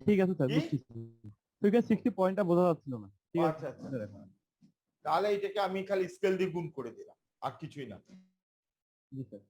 ঠিক আছে স্যার, কি? বুঝছি। তো এখানে 60 পয়েন্টটা বোঝা যাচ্ছিল না। ঠিক আছে আচ্ছা আচ্ছা, স্যার, এখন তাহলে এটাকে আমি খালি স্কেল দিয়ে গুণ করে দিলাম, আর কিছুই না। জি স্যার।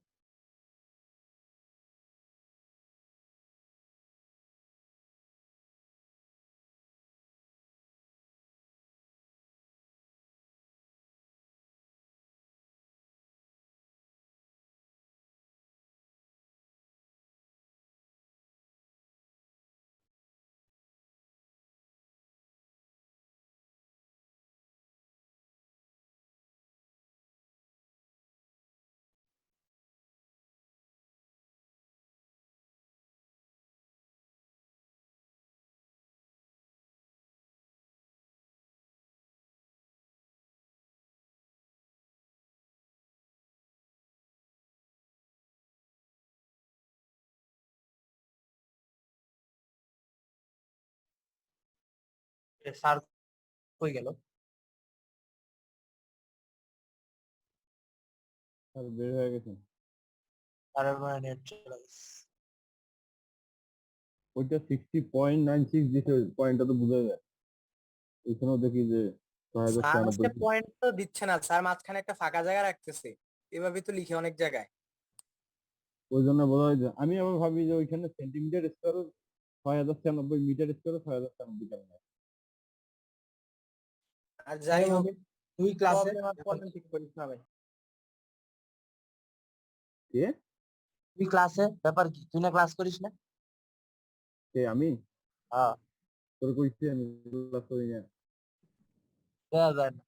স্যার কই গেল? স্যার বের হয়ে গেছে। স্যারের মানে নেট চলে গেছে। ওইটা 60.96 দিছে, পয়েন্টটা তো বোঝা যায়। এখানেও দেখি যে স্যার আজকে 6096। পয়েন্ট তো দিচ্ছে না, স্যার মাঝখানে একটা ফাঁকা জায়গা রাখতেছে, এভাবে তো লিখে অনেক জায়গায়। ওই জন্য বোঝা যায় যে আমি আবার ভাবি যে ওইখানে সেন্টিমিটার স্কোয়ার 6096, মিটার স্কোয়ার 6096 কেমন। আর যাই হোক, তুই ক্লাসে প্রবলেম আর প্রবলেম ঠিক করিস না ভাই। কে? তুই ক্লাসে ব্যাপার কি? তুই না ক্লাস করিস না? কে আমি? হ্যাঁ, তোর কইছি আমি ক্লাস করি না। দেয়া যায় না।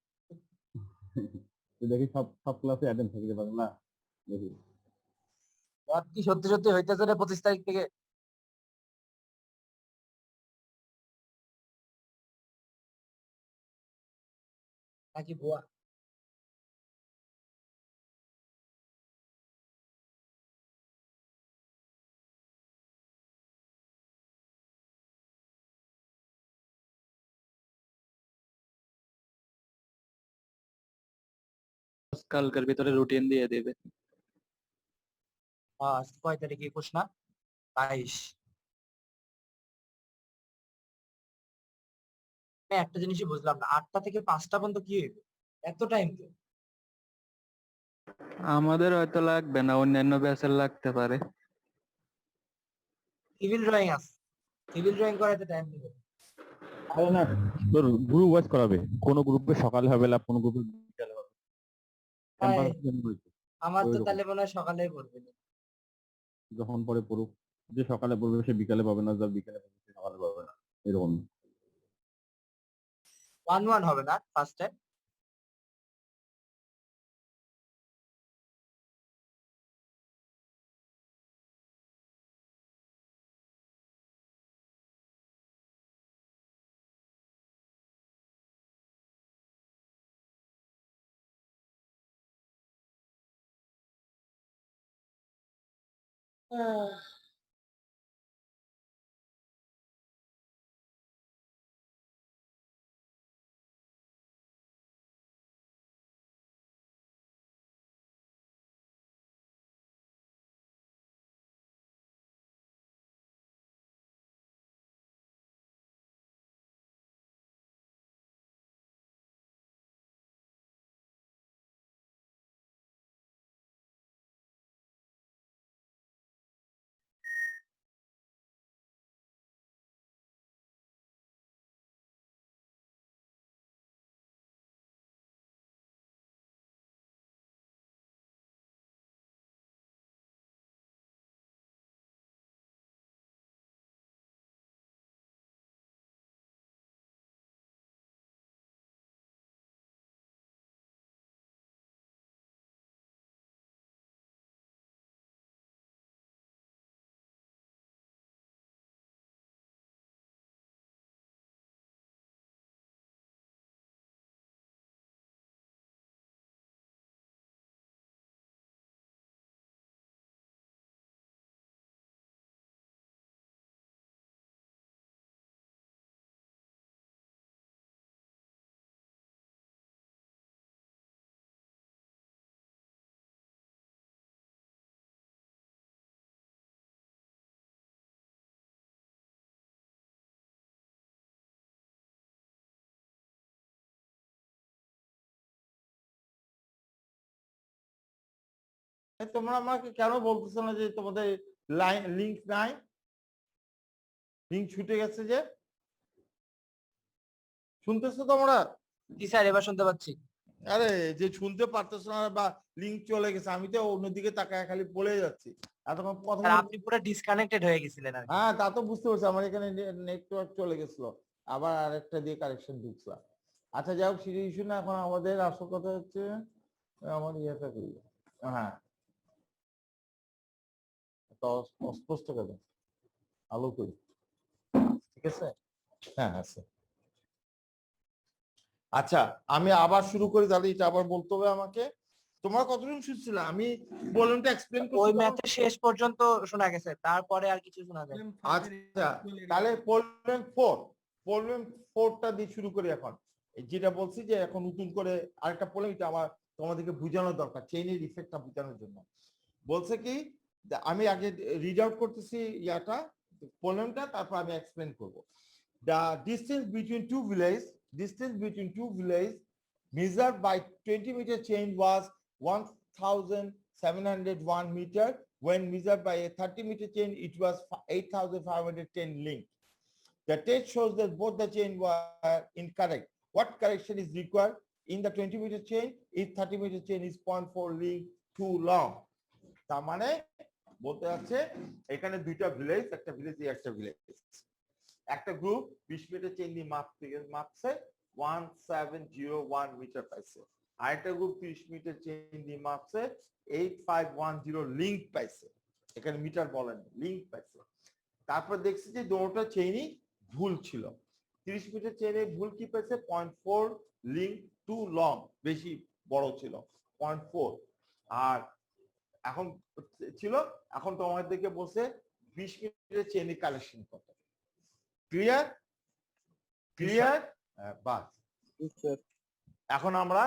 তুই দেখি সব সব ক্লাসে অ্যাটেন্ড থাকতে পারে না, দেখি। রাত কি সত্যি সত্যি হইতেছে রে 25 তারিখ থেকে? নাকি ভুয়া? কালকের ভিতরে রুটিন দিয়ে দেবে। হ্যাঁ, আজকে কয় তারিখ? 21 না? 22। আমি একটা জিনিসই বুঝলাম না, 8টা থেকে 5টা পর্যন্ত কি হইবে? এত টাইম তো? আমাদের হয়তো লাগবে না, অন্যান্য ব্যাচের লাগতে পারে। সিভিল ড্রয়িং আছে, সিভিল ড্রয়িং করাতে টাইম দিবে। আরে না, তোর গ্রুপ ওয়াইজ করাবে। কোন গ্রুপে সকালে হবে, না কোন গ্রুপে বিকালে হবে। তাই? ক্যাম্পাস আমার ওই তো রকম। তাহলে মনে হয় সকালেই পড়বে। যখন পরে পড়ুক, যে সকালে পড়বে সে বিকালে পাবে না, যা বিকালে পড়বে সে সকালে পাবে না, এরকম। 1-1 হবে না ফার্স্টে? তোমরা আমাকে কেন বলতেছো না যে তোমাদের লাইন লিংক নাই, লিংক ছুটে গেছে যে? শুনতেছো তোমরা? জি স্যার, এবার শুনতে পাচ্ছি। আরে যে শুনতে পারতেছো না বা লিংক চলে গেছে, আমি তো অন্যদিকে তাকায় খালি বলে যাচ্ছি এতক্ষণ কথা স্যার আপনি পুরো ডিসকানেক্টেড হয়ে গেছিলেন আর কি। হ্যাঁ তা তো বুঝতে পারছি, আমার এখানে নেটওয়ার্ক চলে গেছিল, আবার আরেকটা দিয়ে কানেকশন ঢুকছে। আচ্ছা যাই হোক, সেটা ইস্যু না। এখন আমাদের আসল কথা হচ্ছে আমার ইয়েটা করি। হ্যাঁ তো অস্পষ্ট কেন, আলো করি, ঠিক আছে? হ্যাঁ আছে। আচ্ছা আমি আবার শুরু করি, তাহলে এটা আবার বলতে হবে আমাকে। তোমরা কতদিন শুনছিল? আমি বললাম তো এক্সপ্লেন করছি ওই তখন। ম্যাথের শেষ পর্যন্ত শোনা গেছে, তারপরে আর কিছু শোনা যায়। আচ্ছা তাহলে প্রবলেম 4টা দিয়ে শুরু করি এখন। যেটা বলছি যে এখন নতুন করে আরেকটা প্রবলেম, এটা আমার তোমাদেরকে বোঝানোর দরকার, চেইনের ইফেক্টটা বোঝানোর জন্য। বলছে কি, আমি আগে রিড আউট করতেছি ইয়াটা প্রবলেমটা, তারপর আমি এক্সপ্লেন করব। The distance between to village measured by 20-meter chain was 1,701 meter. When measured by a 30-meter chain, it was 8,510 link. The test shows that both the chain were incorrect. What correction is required in the 20-meter chain if 30-meter chain is 0.4 link too long? তার মানে বলতে যাচ্ছে এখানে দুইটা village, একটা village একটা village, একটা group 20 metre chain দিয়ে মাপছে 1701 মিটার পাইছে, আরেকটা গ্রুপ 30 মিটার চেইন দিয়ে মাপছে 8510 লিংক পাইছে। এখানে মিটার বলেন, লিংক পাইছে। তারপর দেখছি যে দুটোটা চেইনই ভুল ছিল। 30 মিটার চেইনে ভুল কি পাইছে? 0.4 লিংক টু লং, বেশি বড় ছিল 0.4। আর এখন ছিল, এখন তোমাদেরকে বলছে 20 মিটার চেইনে কালেকশন কত। ক্লিয়ার? বাস। এখন আমরা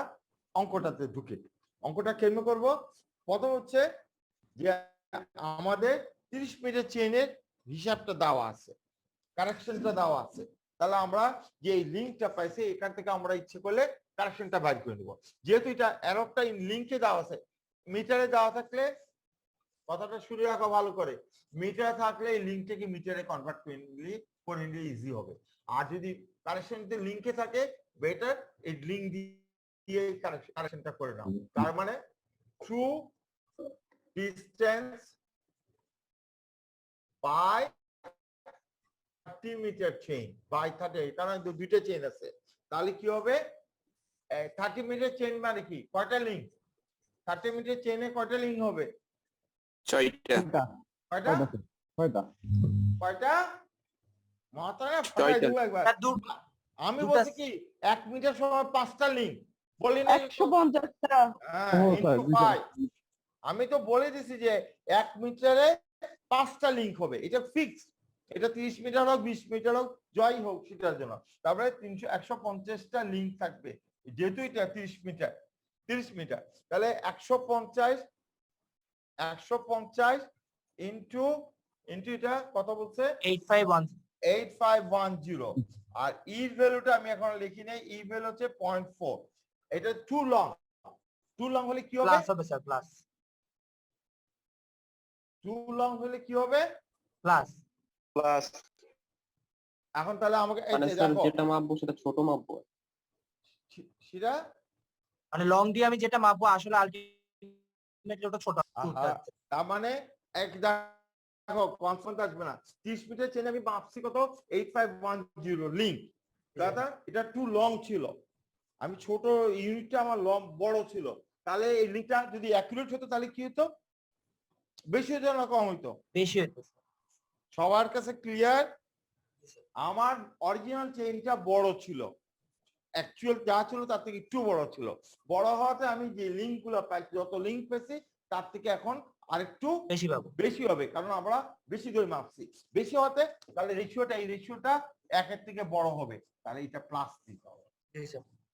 অঙ্কটাতে ঢুকে, অঙ্কটা কেমন করব? প্রথম হচ্ছে যে আমাদের 30 মিটার চেইনের হিসাবটা দেওয়া আছে, কারেকশনটা দেওয়া আছে, তাহলে আমরা যে লিংকটা পাইছি এখান থেকে আমরা ইচ্ছে করলে কারেকশনটা বাইর করে নেব। যেহেতু এটা অ্যারোটা লিংকে দেওয়া আছে, মিটারে দেওয়া থাকলে কথাটা শুরু রাখা ভালো করে, মিটারে থাকলে এই লিংকটাকে মিটারে কনভার্ট করে নিলে ইজি হবে। আর যদি কারেকশনতে লিংকে থাকে, বেটার এই লিংক দিয়ে কারেকশনটা করে নাও। তার মানে true distance by 30 metre chain by 30, কারণ দুইটা চেইন আছে, তাহলে কি হবে? 30 মিটার চেইন মানে কি, কয়টা লিংক? 30 মিটার চেইনে কয়টা লিংক হবে? 6টা। কয়টা? কয়টা? মাথায় ফাটাই দেবো একবার। আমি বলছি কি 1 মিটার সময় 5টা লিংক, বলি না 150টা। আমি তো বলে দিছি যে 1 মিটারে 5টা লিংক হবে, এটা ফিক্স। এটা 30 মিটার হোক 20 মিটার হোক যাই হোক সেটার জন্য, তারপরে 150টা লিংক থাকবে, যেহেতু এটা 30 মিটার, তাহলে 150 ইন্টু এটা কত বলছে? 8510। আর ই ভ্যালুটা আমি এখন লিখি নাই, ই ভ্যালু হচ্ছে 0.4। এটা টু লং হলে কি হবে? প্লাস হবে স্যার, প্লাস। টু লং হলে কি হবে? প্লাস। এখন তাহলে আমাকে মানে স্যার যেটা মাপবো সেটা ছোট মাপবো, সেটা মানে লং দিয়ে আমি যেটা মাপবো আসলে আলটিমেটলি ওটা ছোট। তার মানে এক দেখো কনস্ট্যান্ট আসবে না। 30 মিটার চেইন আমি মাপছি কত? 8510 লিংক। দাদা এটা টু লং ছিল, আমি ছোট ইউনিটটা আমার লং বড় ছিল, তাহলে এই লিংকটা যদি অ্যাকুরেট হতো তাহলে কি হতো? বেশি হতো না কম হতো? বেশি হতো। সবার কাছে ক্লিয়ার? আমার অরিজিনাল চেইনটা বড় ছিল, অ্যাকচুয়াল যা ছিল তার থেকে একটু বড় ছিল। বড় হওয়াতে আমি যে লিংক গুলো পাইছি, যত লিংক পেয়েছি তার থেকে এখন আরেকটু বেশি পাবো, বেশি হবে, কারণ আমরা বেশি করে মাপছি। বেশি হতে তাহলে এই রেশিওটা 1-এর থেকে বড় হবে, তাহলে এটা প্লাস দিতে হবে।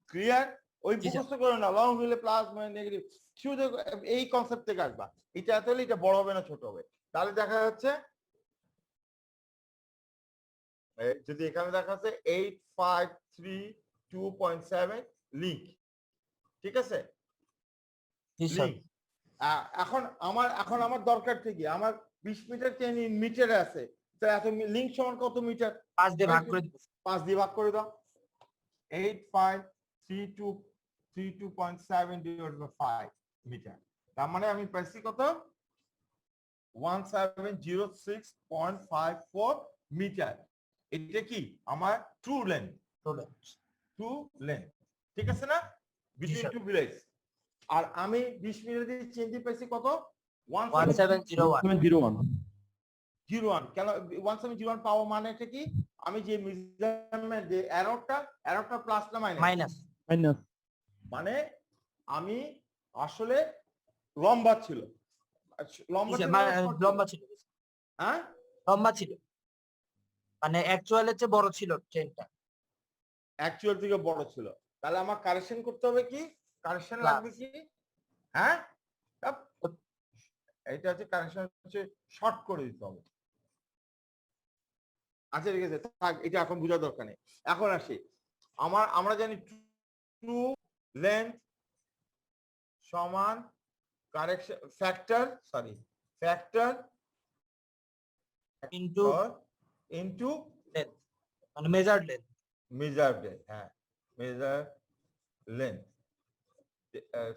ক্লিয়ার? ওই মুখস্থ করে না লং হলে প্লাস মানে নেগেটিভ, শুধু এই কনসেপ্ট থেকে আসবা। এটা এত হলে এটা বড় হবে না ছোট হবে। তাহলে দেখা যাচ্ছে যদি এখানে দেখা যাচ্ছে 8532.7 লিংক, ঠিক আছে? লিংক এখন আমার দরকার কি আমার 20 মিটার চেইন ইন মিটারে আছে, তো এত লিংক সমান কত মিটার? 5 দিয়ে ভাগ করে দিব 5 দিয়ে ভাগ করে দাও। 8532.7 divided by 5 মিটার। তার মানে আমি পাইছি কত? 1706.54 মিটার। এটা কি আমার ট্রু লেন্থ, ঠিক আছে না? Between sir. To village. আর আমি 20 মিটার দিয়ে চেন দিয়ে পাইছি কত? 1701 1701। কেন 1701 পাওয়া মানেটা কি? আমি যে মেজারমেন্ট যে এররটা প্লাস না মাইনাস? মাইনাস মাইনাস মানে আমি আসলে লম্বা ছিল, লম্বা ছিল না short ছিল? লম্বা ছিল হ্যাঁ লম্বা ছিল মানে অ্যাকচুয়ালের চেয়ে বড় ছিল চেনটা অ্যাকচুয়াল থেকে বড় ছিল। তাহলে আমার কারেকশন করতে হবে কি? Correction Plus. লাগবে কি? হ্যাঁ এটা হচ্ছে কারেকশন, হচ্ছে শর্ট করে দিতে হবে। আচ্ছা ঠিক আছে থাক, এটা এখন বোঝার দরকার নেই। এখন আসি আমরা জানি ট্রু লেন্থ সমান correction factor into into length মানে মেজার্ড লেন্থ মেজার লেন্থ। হ্যাঁ মেজার লেন্থ,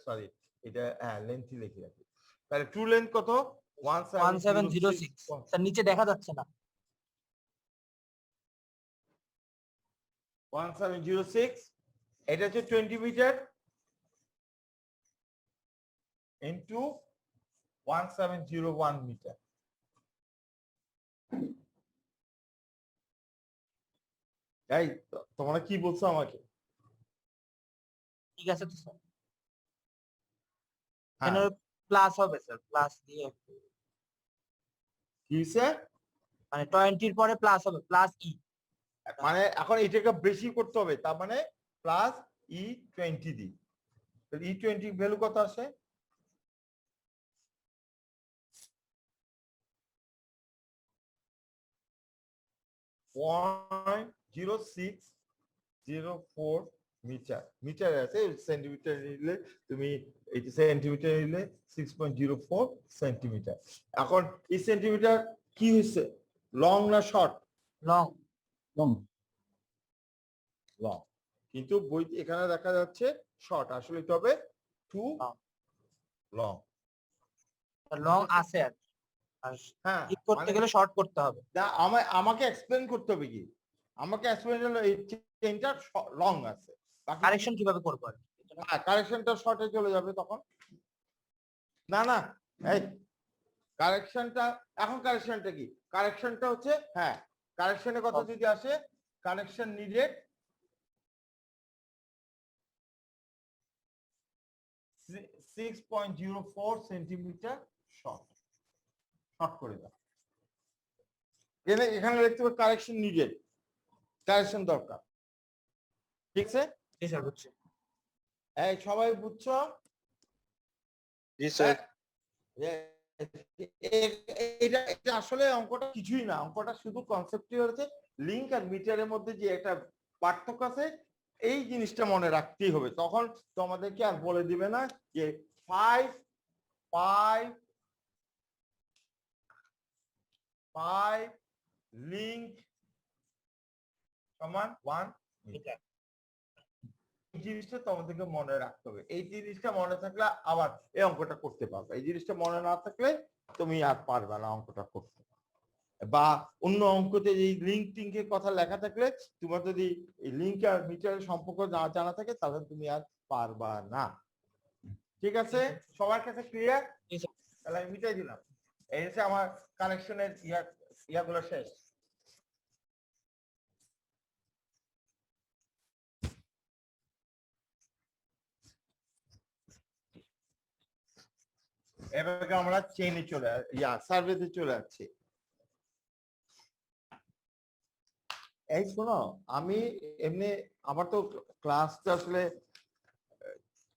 সরি এটা লেন্থই লিখে রাখি। তাহলে ট্রু লেন্থ কত? 1706 স্যার নিচে দেখা যাচ্ছে না 1706। এটা হচ্ছে 20 মিটার ইনটু 1701 মিটার। এই তোমরা কি বলছো আমাকে? ঠিক আছে তো স্যার হ্যাঁ এখানে প্লাস হবে স্যার প্লাস দিয়ে কি হইছে? মানে 20 এর পরে প্লাস হবে প্লাস ই মানে এখন এটাকে বেশি করতে হবে, তার মানে প্লাস E20 দিই। তাহলে E20 ভ্যালু কত আসে? .0604 মিটার। মিটার আছে, সেন্টিমিটার নিলে তুমি এই সেন্টিমিটার নিলে 6.04 সেন্টিমিটার। এখন এই সেন্টিমিটার কি হয়েছে, লং না শর্ট? লং লং লং, কিন্তু বইতে এখানে দেখা যাচ্ছে শর্ট, আসলে এটা হবে টু লং। লং আছে আর হ্যাঁ ঠিক করতে মানে গেলে শর্ট করতে হবে আমাকে এক্সপ্লেন করতে হবে কি? আমাকে এক্সপ্লেন হলো এই চেইনটা লং আছে, কারেকশন কিভাবে করব আর কারেকশনটা শর্টে চলে যাবে তখন। না এই কারেকশনটা, এখন কারেকশনটা কি? কারেকশনটা হচ্ছে হ্যাঁ কারেকশনের কথা যদি আসে, কারেকশন নিডেড 6.04 সেন্টিমিটার শর্ট করে দাও। এখানে লিখতে হবে কারেকশন নিডেড, কারেকশন দরকার, ঠিক আছে? জি স্যার বুঝছি এই সবাই বুঝছো? জি স্যার। এটা আসলে অঙ্কটা কিছুই না, অঙ্কটা শুধু কনসেপ্টই হচ্ছে লিংক আর মিটারের মধ্যে যে একটা পার্থক্য আছে, এই জিনিসটা মনে রাখতেই হবে। তখন তোমাদেরকে আর বলে দিবে না যে 5 লিংক সমান 1 মিটার। এই জিনিসটা তোমাদেরকে মনে রাখতে হবে। এই জিনিসটা মনে থাকলে আবার এই অঙ্কটা করতে পারবে। এই জিনিসটা মনে না থাকলে তুমি আর পারবে না অঙ্কটা করতে। বা অন্য অঙ্কতে এই লিঙ্ক টিঙ্কের কথা লেখা থাকলে, তোমার যদি এই লিঙ্ক আর মিটারের সম্পর্ক না জানা থাকে, তাহলে তুমি আর পারবা না। ঠিক আছে, সবার কাছে ক্লিয়ার? তাহলে আমি মিটাই দিলাম। এই হচ্ছে আমার কানেকশনের ইয়াগুলো শেষ। এবার আমরা চেইনে সার্ভেতে চলে যাচ্ছি। এই শোনো, আমি এমনি আমার তো ক্লাসটা আসলে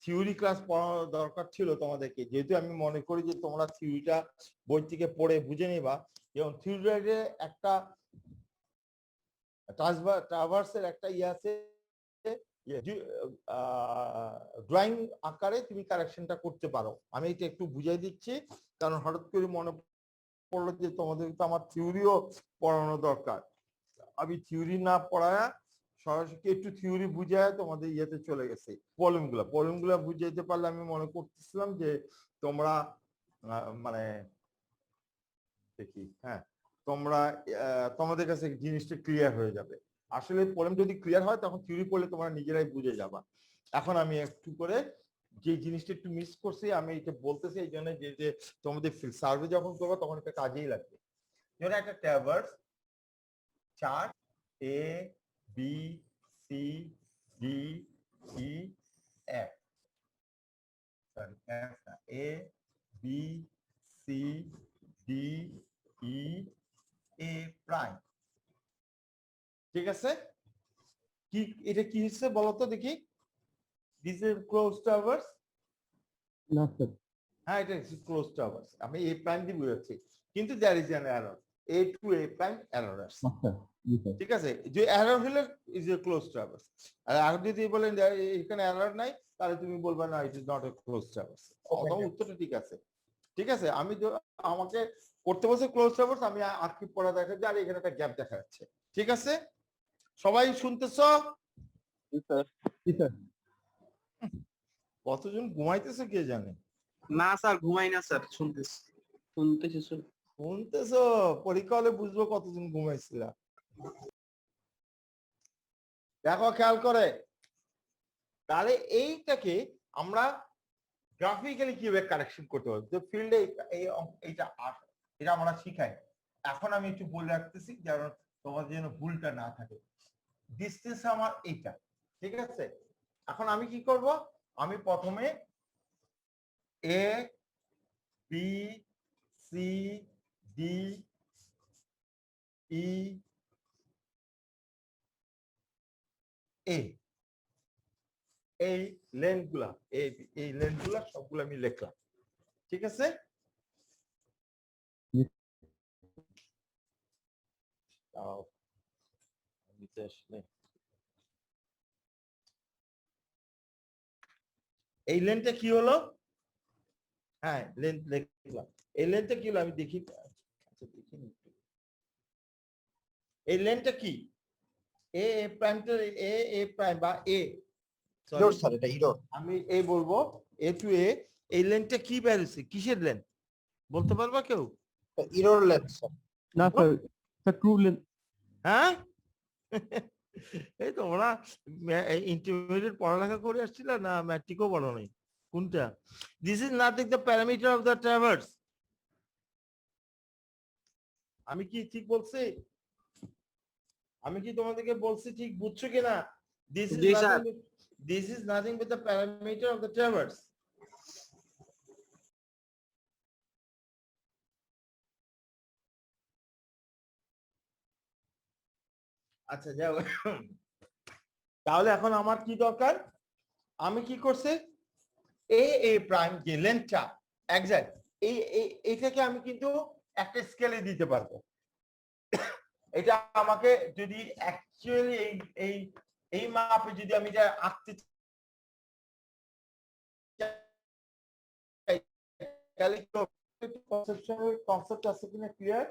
থিওরি ক্লাস পড়ানো দরকার ছিল তোমাদেরকে, যেহেতু আমি মনে করি যে তোমরা থিওরিটা বই থেকে পড়ে বুঝে নিবা। যেমন থিওরিতে একটা ট্রাভার্সের একটা আছে, ড্রয়িং আকারে তুমি কারেকশনটা করতে পারো। আমি এটা একটু বুঝাই দিচ্ছি, কারণ হঠাৎ করে মনে পড়লো যে তোমাদের তো আমার থিওরিও পড়ানো দরকার। আমি থিওরি না পড়ায় সরাসরি একটু থিওরি বুঝায় তোমাদের ইয়েতে চলে গেছে। প্রবলেমগুলো বুঝাইতে পারলে আমি মনে করতেছিলাম যে তোমরা মানে দেখি, হ্যাঁ, তোমরা তোমাদের কাছে জিনিসটা ক্লিয়ার হয়ে যাবে। আসলে প্রবলেম যদি ক্লিয়ার হয় তখন থিওরি পড়লে তোমরা নিজেরাই বুঝে যাবা। এখন আমি একটু করে যে জিনিসটা একটু মিস করছি আমি এটা বলতেছি এই জন্য যে তোমাদের সার্ভে যখন করবো তখন এটা কাজেই লাগবে। যেমন একটা traverse chart A B C D E F, sorry F না, A B C D E A prime. ঠিক আছে, কি এটা কি হচ্ছে বলো তো দেখি? This is close traverse. না স্যার। হ্যাঁ, এটা ক্লোজ ট্রাভার্স। আমি A প্রাইম দিয়ে বুঝাচ্ছি, কিন্তু there is an error, A to A prime error আছে। আচ্ছা, জি স্যার। ঠিক আছে, যে এরর হলে ইজ এ ক্লোজ ট্রাভার্স। আর আগে যদি বলেন এখানে এরর নাই তাহলে তুমি বলবে না it is not a close traverse. অথবা উত্তরটা ঠিক আছে। ঠিক আছে, আমি আমাকে করতে বলছে ক্লোজ ট্রাভার্স, আমি আর্কিভ পড়া দেখা যায় আর এখানে একটা গ্যাপ দেখা যাচ্ছে। ঠিক আছে, সবাই শুনতেছো? জি স্যার। কতজন ঘুমাইতেছে কে জানে? না স্যার, ঘুমাই না স্যার, শুনতেছি স্যার। শুনতেছো? পরীক্ষা হলে বুঝবো কতজন ঘুমাইছিল। দেখো খেয়াল করে, তাহলে এইটাকে আমরা গ্রাফিক্যালি কিভাবে কারেকশন করতে পারবো? যে ফিল্ডে এইটা এটা আমরা শিখাই। এখন আমি একটু বলে রাখতেছি যেন তোমাদের যেন ভুলটা না থাকে। ডিসটেন্স আমার এইটা, ঠিক আছে? এখন আমি কি করব? আমি প্রথমে A B C D E A এই লেন্থগুলা এই লেন্থগুলা সবগুলো আমি লিখলাম। ঠিক আছে, এই লেন্থটা কি হলো? হ্যাঁ, লেন্থ লিখলাম। এই লেন্থটা কি হলো আমি দেখি। আচ্ছা দেখি, এই লেন্থটা কি? এ প্রাইমটা এ প্রাইম বা এ, ইরোর স্যার, এটা ইরোর। আমি এই বলবো A to A। এই লেন্থটা কি বের হচ্ছে? কিসের লেন্থ বলতে পারবা কেউ? Error length sir. না স্যার, স্যার ট্রু লেন্থ। হ্যাঁ, এই তোমরা ইন্টারমিডিয়েট পড়ালেখা করে আসছিল না, ম্যাট্রিকও পড়ো নাই? কোনটা? This is nothing the parameter of the traverse. আমি কি ঠিক বলছি? আমি কি তোমাদেরকে বলছি ঠিক বুঝছো কিনা? This is G sir. Nothing but the parameter of the traverse. আচ্ছা যাও, তাহলে এখন আমার কি দরকার? আমি কি করছি? এ প্রাইম যে লেন্থটা এক্সাক্ট এইটাকে আমি কিন্তু একটা স্কেলে দিতে পারবো। এটা আমাকে যদি অ্যাকচুয়ালি এই এই মাপে যদি আমি এটা আঁকতে চাই তাহলে কনসেপ্ট আছে কিনা ক্লিয়ার?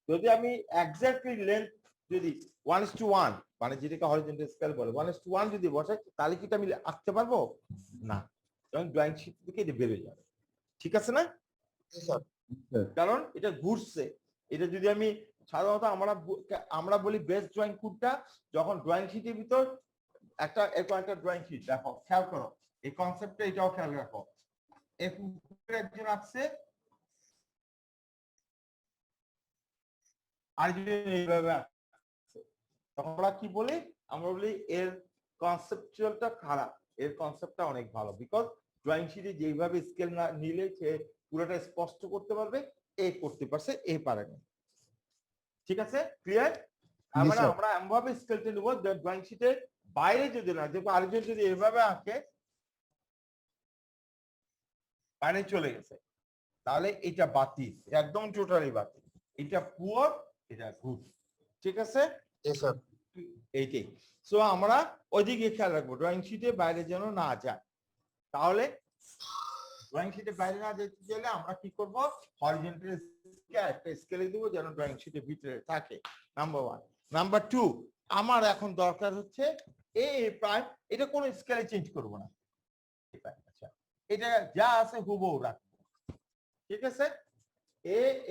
যদি আমি এক্স্যাক্টলি লেন্থ যদি 1:1 মানে যেটাকে হরিজন্টাল স্কেল বলে 1:1 যদি বসাই তাহলে কি আমি আঁকতে পারবো না? কারণ ড্রয়িং শিট থেকে এটা বের হয়ে যাবে। ঠিক আছে না? কারণ এটা ঘুরছে। এটা যদি আমি সাধারণত আমরা বলি বেস্ট ড্রয়িং কোডটা যখন ড্রয়িং শিটের ভিতর একটা ড্রয়িং শিট দেখো, খেয়াল করো এই কনসেপ্টটা, এটাও খেয়াল রাখো। একজন আসছে আরেকজন এইভাবে আসছে, তখন আমরা কি বলি? আমরা বলি এর কনসেপচুয়ালটা খারাপ, এর কনসেপ্টটা অনেক ভালো। বিকজ ড্রয়িং শিটে যেইভাবে স্কেল না নিলে সে পুরোটা স্পষ্ট করতে পারবে, এ করতে পারছে, এ পারেনি। ঠিক আছে, ক্লিয়ার? আমরা এমনভাবে স্কেলটা নেব ড্রয়িং শিটের বাইরে যদি না দেখো, আরেকজন যদি এভাবে আঁকে বাইরে চলে গেছে তাহলে এটা বাতিল, একদম টোটালি বাতিল। এটা পুয়ার, এটা গুড। ঠিক আছে, এইটাই। সো আমরা ওইদিকে খেয়াল রাখবো, ড্রয়িং শিটে বাইরে যেন না যায়। তাহলে ড্রয়িং শিটে বাইরে না যেতে চাইলে আমরা কি করব, হরিজন্টাল একটা স্কেলে দেবো যেন ড্রয়িং শিটের ভিতরে থাকে, নাম্বার 1। নাম্বার 2, আমার এখন দরকার হচ্ছে এ প্রাইম, এটা কোনো স্কেলে চেঞ্জ করব না, আচ্ছা এটা যা আছে হুবহু রাখবো, ঠিক আছে।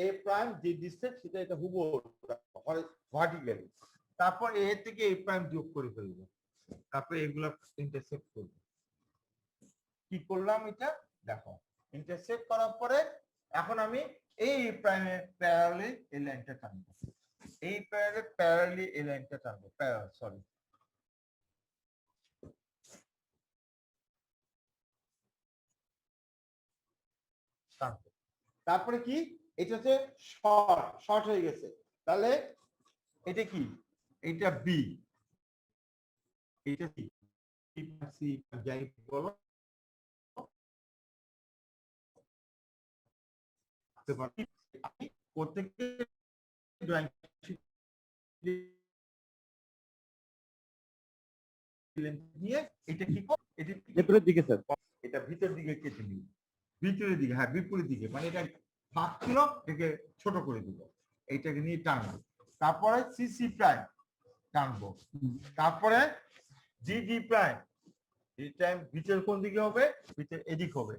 এ প্রাইম যে ডিসটেন্স সেটা এটা হুবহু রাখবো ভার্টিক্যালি। তারপর এ থেকে এ প্রাইম যোগ করে ফেলবো, তারপর এগুলো ইন্টারসেক্ট করবো। কি করলাম এটা দেখো, ইন্টারসেক্ট করার পরে এখন আমি এই প্রাইমের প্যারালালি এই লাইনটা টানবো, এই প্যারালালি এই লাইনটা টানবো, সরি তারপরে কি, এটা হচ্ছে শর্ট হয়ে গেছে, তাহলে এটা কি, এটা বি, এটা কি সি, যাই বলো আমি প্রত্যেককে ড্রয়িং নিয়ে এটা কি করব, এটা ভেতরের দিকে স্যার, এটা ভিতর দিকে কেটে নিব, ভিতরের দিকে, হ্যাঁ বিপরীত দিকে, মানে এটা ফাঁক ছিল এটাকে ছোট করে দিব, এইটাকে নিয়ে টানবো, তারপরে সি সি প্রাইম টানবো, তারপরে জি জি প্রাইম, জি টাইম ভিতর কোন দিকে হবে, ভিতর এদিক হবে,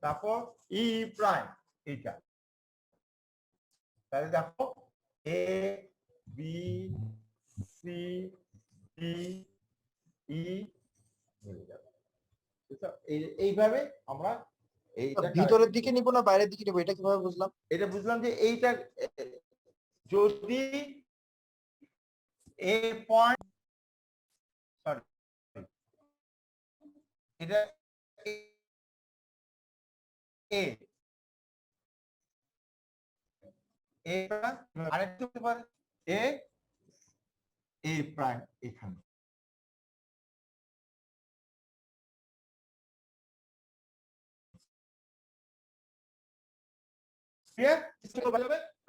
তারপর ই প্রাইম এইটা, তাহলে দেখো A B C D E মিলে যাবে, এইভাবে আমরা এইটা ভিতরের দিকে নিব না বাইরের দিকে নিব, এটা কিভাবে বুঝলাম? এটা বুঝলাম যে এইটা যদি এ পয়েন্ট, সরি এটা এ এ আরেকটু হতে পারে এ এ প্রাইম এখানে,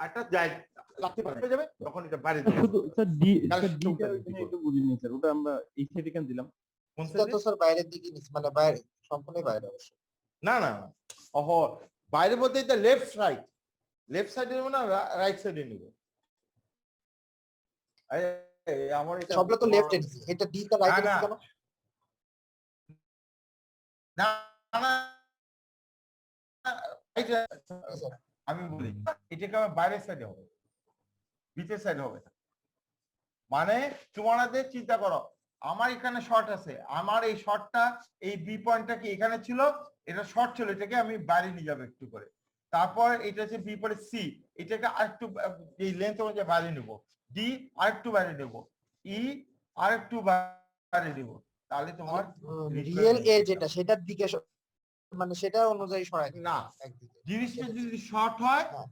একটা যায় লাগতে পারে যাবে তখন এটা বাইরে শুধু স্যার ডি, স্যার Calcium ডিটা টা ওইখানে একটু বুঝিনি স্যার, ওটা আমরা এই সাইডে কেন দিলাম? এটা তো স্যার বাইরের দিকে নিচ্ছি, মানে বাইরে, সম্পূর্ণ বাইরে অবশ্য। না না না, ওহো বাইরে বলতে এটা লেফট সাইড, লেফট সাইডে নেবো না রাইট সাইডে নেব, আমার এটা সবগুলো তো লেফট নিচ্ছি, এটা ডি টা রাইট না, নিচ্ছি কেন? না না আমি বলি এটাকে আমার বাইরের সাইডে হবে, ভিতরের সাইডে হবে না, মানে তোমাদের চিন্তা করো আমার এখানে শর্ট আছে, আমার এই শর্টটা এই বি পয়েন্টটা কি এখানে ছিল, এটা শর্ট ছিল, এটাকে আমি বাইরে নিয়ে যাবো একটু করে, তারপর এটা হচ্ছে বি পরে সি, এটাকে আরেকটু এই লেন্থ অনুযায়ী বাইরে নেব, ডি আরেকটু বাইরে নেব, ই আরেকটু বাইরে নেব, তাহলে তোমার রিয়েল এ যেটা সেটার দিকে মানে সেটা অনুযায়ী সরাই দিই না, একদিকে। জিনিসটা যদি শর্ট হয় হ্যাঁ।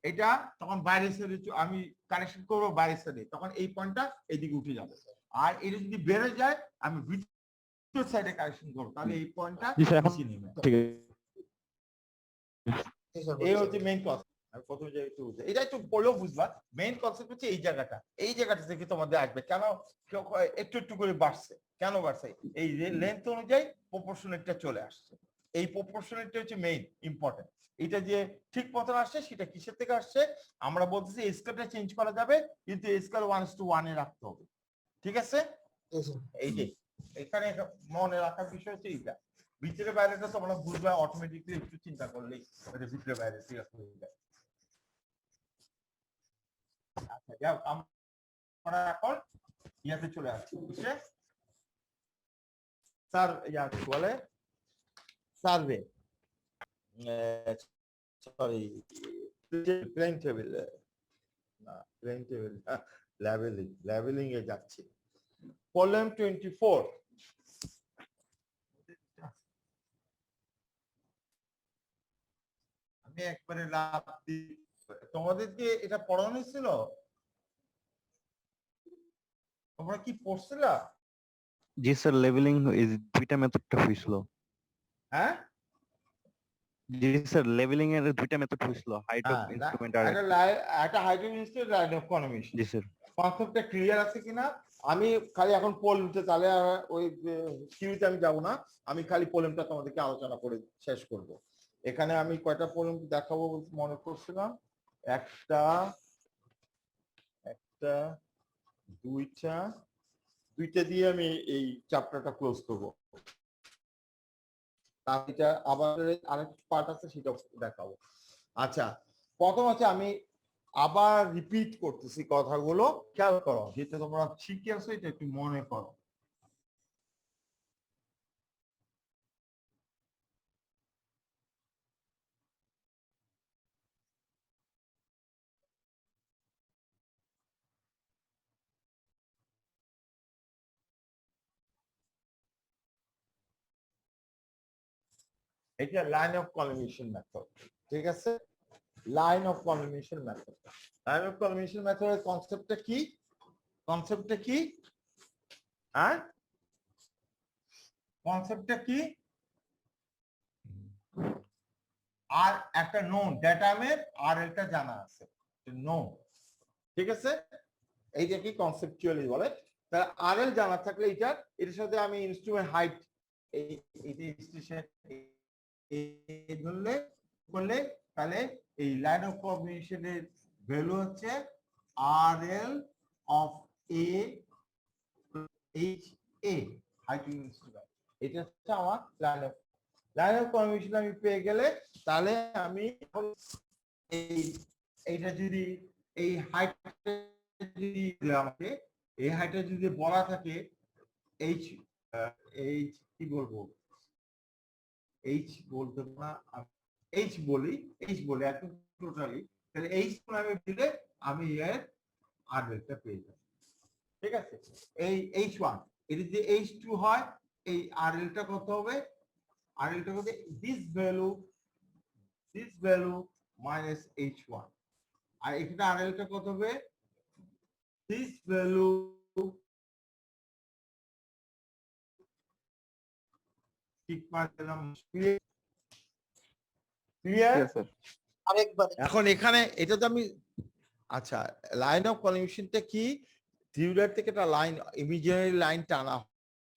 এটা তখন বাইরের সাইডে আমি কানেকশন করবো বাইরের সাইডে, তখন এই পয়েন্টটা এইদিকে উঠে যাবে, আর এটা যদি বেড়ে যায় আমি ভিতর সাইডে কানেকশন করবো, তাহলে এই পয়েন্টটা জি স্যার, এখন নিচে নেমে আসবে। ঠিক আছে। এই হচ্ছে মেইন কনসেপ্ট, আমি প্রথমে যে একটু এটা একটু পড়লেও বুঝবা, মেইন কনসেপ্ট হচ্ছে এই জায়গাটা, এই জায়গাটা থেকে তোমাদের আসবে কেন একটু একটু করে বাড়ছে, কেন বাড়ছে, এই লেন্থ অনুযায়ী প্রপোর্শনেটটা চলে আসছে, এই প্রপোর্শনেটটা হচ্ছে মেইন ইম্পর্টেন্ট, এটা যে ঠিক মতন আসছে সেটা কিসের থেকে আসছে, আমরা বলতেছি স্কেলটা চেঞ্জ করা যাবে কিন্তু স্কেল 1:1 এ রাখতে হবে, ঠিক আছে। এই যে এখানে মনে রাখার বিষয় হচ্ছে এইটা, ভিতরে বাইরেটা তোমরা বুঝবে অটোমেটিকলি, একটু চিন্তা করলেই এটা ভিতরে বাইরে ঠিক আছে হয়ে যায়। আচ্ছা যাও আমরা এখন ইয়াতে চলে আসছি, বুঝছে স্যার, ইয়া কি বলে সার্ভে, সরি প্লেন টেবিল, না প্লেন টেবিল লেভেলিং এ যাচ্ছি, প্রবলেম 24, আমি একবারে লাভ দিই, তোমাদেরকে এটা পড়ানো ছিল, তোমরা কি পড়ছিলা? জি স্যার, লেভেলিং এই দুইটা মেথডটা হয়েছিল। হ্যাঁ জি স্যার, লেভেলিং এর দুইটা মেথড হয়েছিল, হাইট অফ হ্যাঁ ইনস্ট্রুমেন্ট আর একটা hydrogen institute line of collimation. জি স্যার। কনসেপ্টটা ক্লিয়ার আছে কিনা? আমি খালি এখন পোলেমটা, তাহলে আর ওই কিউতে আমি যাব না, আমি খালি পোলেমটা তোমাদেরকে আলোচনা করে শেষ করব। এখানে আমি কয়টা পোলেম দেখাবো মনে করছিলাম, একটা একটা দুইটা দুইটা দিয়ে আমি এই চ্যাপ্টারটা ক্লোজ করব। তার এটা আবার আরেক পার্ট আছে, সেটাও দেখাবো। আচ্ছা, প্রথম আছে, আমি আবার রিপিট করতেছি কথাগুলো, খেয়াল করো, যেটা তোমরা শিখে আসো এটা একটু মনে করো। এটা লাইন অফ কলিমিনেশন মেথড, ঠিক আছে? Line of collimation method, line of collimation মেথডের কনসেপ্টটা কি? কনসেপ্টটা কি? হ্যাঁ, কনসেপ্টটা কি? আর একটা নোন ডেটামের আর এটা জানা আছে, নোন, ঠিক আছে? এইটা কি কনসেপচুয়ালি বলে। তাহলে আরএল জানা থাকলে এটার সাথে আমি ইনস্ট্রুমেন্ট হাইট এই স্টেশন ধরলে করলে, তাহলে এই লাইন অফ কম্বিনেশনের ভ্যালু হচ্ছে RL of A H A, height instrument. এটা হচ্ছে আমার লাইন অফ কম্বিনেশন আমি পেয়ে গেলে, তাহলে আমি এইটা যদি এই হাইট যদি আমাকে এই হাইটে যদি বলা থাকে এইচ, এইচ কি বলবো, এইচ বলতে না, এইচ বলি একদম টোটালি, তাহলে এইচ আমি দিলে আমি এর আরএলটা পেয়ে যাব, ঠিক আছে? এই H1 এটা যদি H2 হয়, এই আরএলটা কত হবে? আরএলটা কত? দিস ভ্যালু মাইনাস H1, আর এখানে আরএলটা কত হবে? দিস ভ্যালু ঠিক দিলাম। ক্লিয়ার? আরেকবার এখন এখানে এটা তো আমি, আচ্ছা, লাইন অফ কলিমিনেশনটা কি? থিওরি থেকে একটা লাইন, ইমাজিনারি লাইন টানা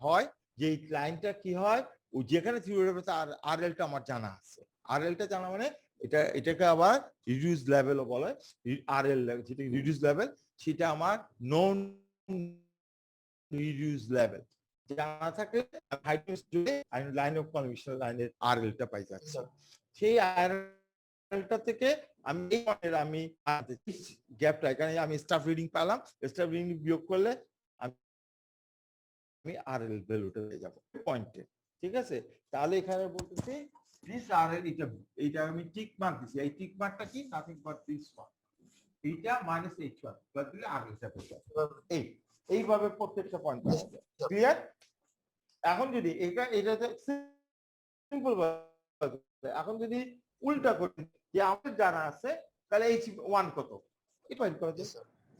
হয়, যে লাইনটা কি হয়, ও যেখানে থিওরি হবে তার আরএলটা আমার জানা আছে। আরএলটা জানা মানে এটাকে আবার রিডিউস লেভেলও বলে। আরএল যেটা রিডিউস লেভেল, সেটা আমার নন রিডিউস লেভেল জানা থাকলে আমি লাইন অফ কলিমিনেশন লাইনের আরএলটা পাই যাচ্ছি। সেই আরএলটা থেকে আমি আমি গ্যাপটা, এখানে আমি স্টাফ রিডিং পেলাম, স্টাফ রিডিং বিয়োগ করলে আমি আরএল ভ্যালুটা পেয়ে যাব পয়েন্টে, ঠিক আছে? তাহলে এখানে বলতেছি দিস আরএল, এটা আমি টিক মার্ক দিছি, এই টিক মার্কটা কি? নাথিং বাট দিস ওয়ান, এইটা মাইনাস H1 বাদ দিলে আরএলটা পেয়ে যাব। এইভাবে প্রত্যেকটা পয়েন্ট পাওয়া যায়। ক্লিয়ার? এখন যদি এটাতে সিম্পল, এখন যদি উল্টা করি, যে আমাদের জানা আছে, তাহলে H1 কত এটা ফাইন্ড করা যায়,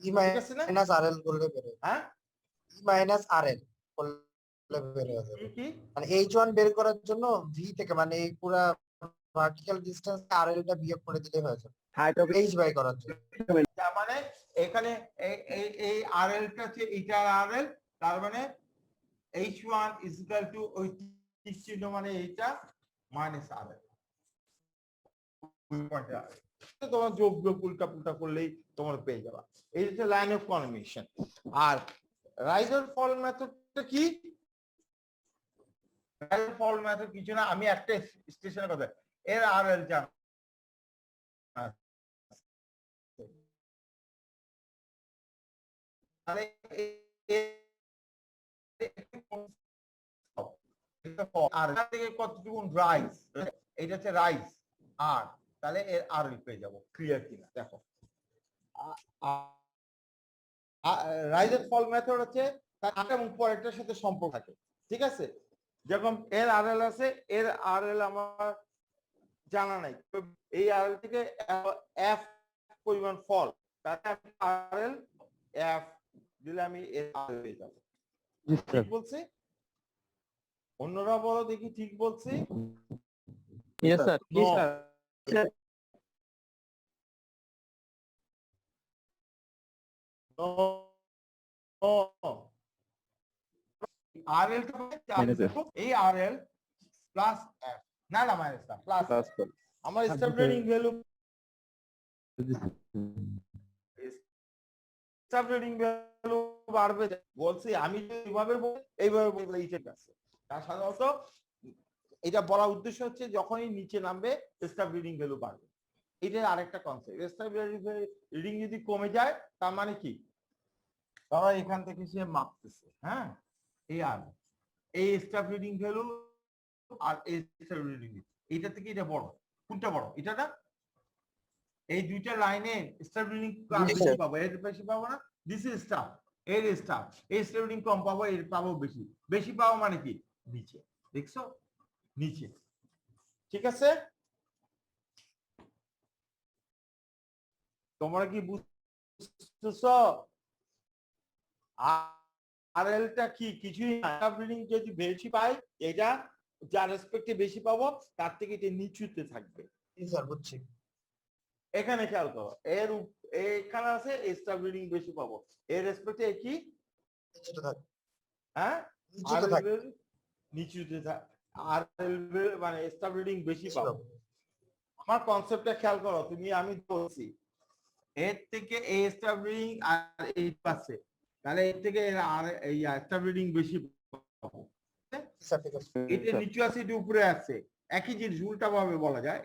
ই ঠিক আছে না? মাইনাস আরএল করলে বের হয়, হ্যাঁ, ই মাইনাস আরএল করলে বের হয়ে যাবে। কি মানে H1 বের করার জন্য ভি থেকে, মানে এই পুরা ভার্টিক্যাল ডিসটেন্স আরএল টা বিয়োগ করে দিলে হয়ে যাবে হাইট অফ এইচ বাই করার জন্য। তার মানে এখানে এই আরএলটা হচ্ছে এইটার আরএল, তার মানে H1 ইজ ইকুয়াল টু ওই টিক চিহ্ন মানে এইটা মাইনাস আরএল। তোমার যোগ বিয়োগ উল্টা পুল্টা করলেই তোমার পেয়ে যাবা। এই হচ্ছে লাইন অফ কলিমিনেশন। আর রাইজ অর ফল মেথডটা কি? রাইজ অর ফল মেথড কিছু না, আমি একটা স্টেশনের কথা, এর আরএল জানা তাহলে আর থেকে কতটুকু রাইজ, এটা হচ্ছে রাইজ আর, তাহলে এর আরএল পেয়ে যাব। ক্লিয়ার কিনা দেখো, রাইজের ফল মেথড হচ্ছে তার আগে এবং পরেরটার সাথে সম্পর্ক থাকে, ঠিক আছে? যেরকম এর আরএল আছে, এর আরএল আমার জানা নাই, এই আরএল থেকে এফ পরিমাণ ফল, তাতে আমি আরএল এফ দিলে আমি এর আরএল পেয়ে যাব। ঠিক বলছি? অন্যরা বলো দেখি ঠিক বলছি? Yes, sir. No. No. No. RL টা Minus F. এই RL প্লাস F না না মাইনাস না প্লাস Plus করে। আমার আর স্টাবলিং ভ্যালু স্টাবলিং ভ্যালু বাড়বে বলছি আমি এইভাবে এইভাবে বললে এই ঠিক আছে তার সাধারণত এটা বলার উদ্দেশ্য হচ্ছে যখনই নিচে নামবে স্টাবলিং ভ্যালু বাড়বে এটার আরেকটা কনসেপ্ট স্টাবলিং রিডিং যদি কমে যায় তার মানে কি ধরো এখান থেকে সে মাপতেছে হ্যাঁ এই আর এই স্টাফ রিডিং ভ্যালু আর এই স্টাফ রিডিং এটা থেকে এটা বড় কোনটা বড় এটা না এই দুইটা লাইনে স্টাফ রিডিং বেশি পাবো এর বেশি পাবো না দিস ইজ স্টাফ এর স্টাফ এই স্টাফ রিডিং কম পাবো এর পাবো বেশি বেশি পাবো মানে কি নিচে দেখছো নিচে ঠিক আছে তোমরা কি বুঝতেছো আরএলটা কি কিছুই না রিডিং যদি বেশি পাই এটা যার রেসপেক্টে বেশি পাবো তার থেকে এটা নিচুতে থাকবে স্যার বুঝছি। এখানে খেয়াল করো এর এখানে আছে স্টাফ রিডিং বেশি পাবো এর রেসপেক্টে কি নিচুতে থাক, হ্যাঁ নিচুতে থাক, নিচুতে থাক আরএল মানে স্টাফ রিডিং বেশি পাবো পাবো। আমার কনসেপ্টটা খেয়াল করো তুমি আমি বলছি এর থেকে এই স্টাফ রিডিং আর এই পাশে তাহলে এর থেকে আর এই স্টাফ রিডিং বেশি পাবো স্যার ঠিক আছে। এটা নিচু আছে এটা উপরে আছে একই জিনিস উল্টা ভাবে বলা যায়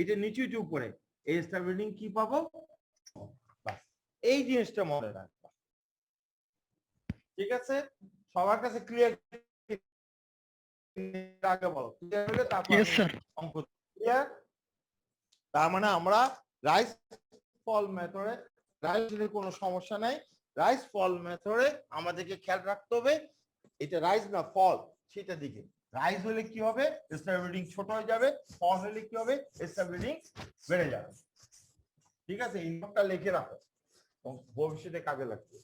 এটা নিচু এটা উপরে এই স্টাফ রিডিং কি পাবো বাস এই জিনিসটা মনে রাখবা ঠিক আছে সবার কাছে ক্লিয়ার আগে বলো ক্লিয়ার হলে তারপর অঙ্ক ক্লিয়ার তার মানে আমরা রাইস ফল মেথডে রাইসের কোনো সমস্যা নাই রাইস ফল মেথডে আমাদেরকে খেয়াল রাখতে হবে এটা রাইস না ফল সেটা দিকে রাইস হলে কি হবে স্টার রিডিং ছোট হয়ে যাবে ফল হলে কি হবে স্টার রিডিং বেড়ে যাবে ঠিক আছে এই নোটটা লিখে রাখো ভবিষ্যতে কাজে লাগবে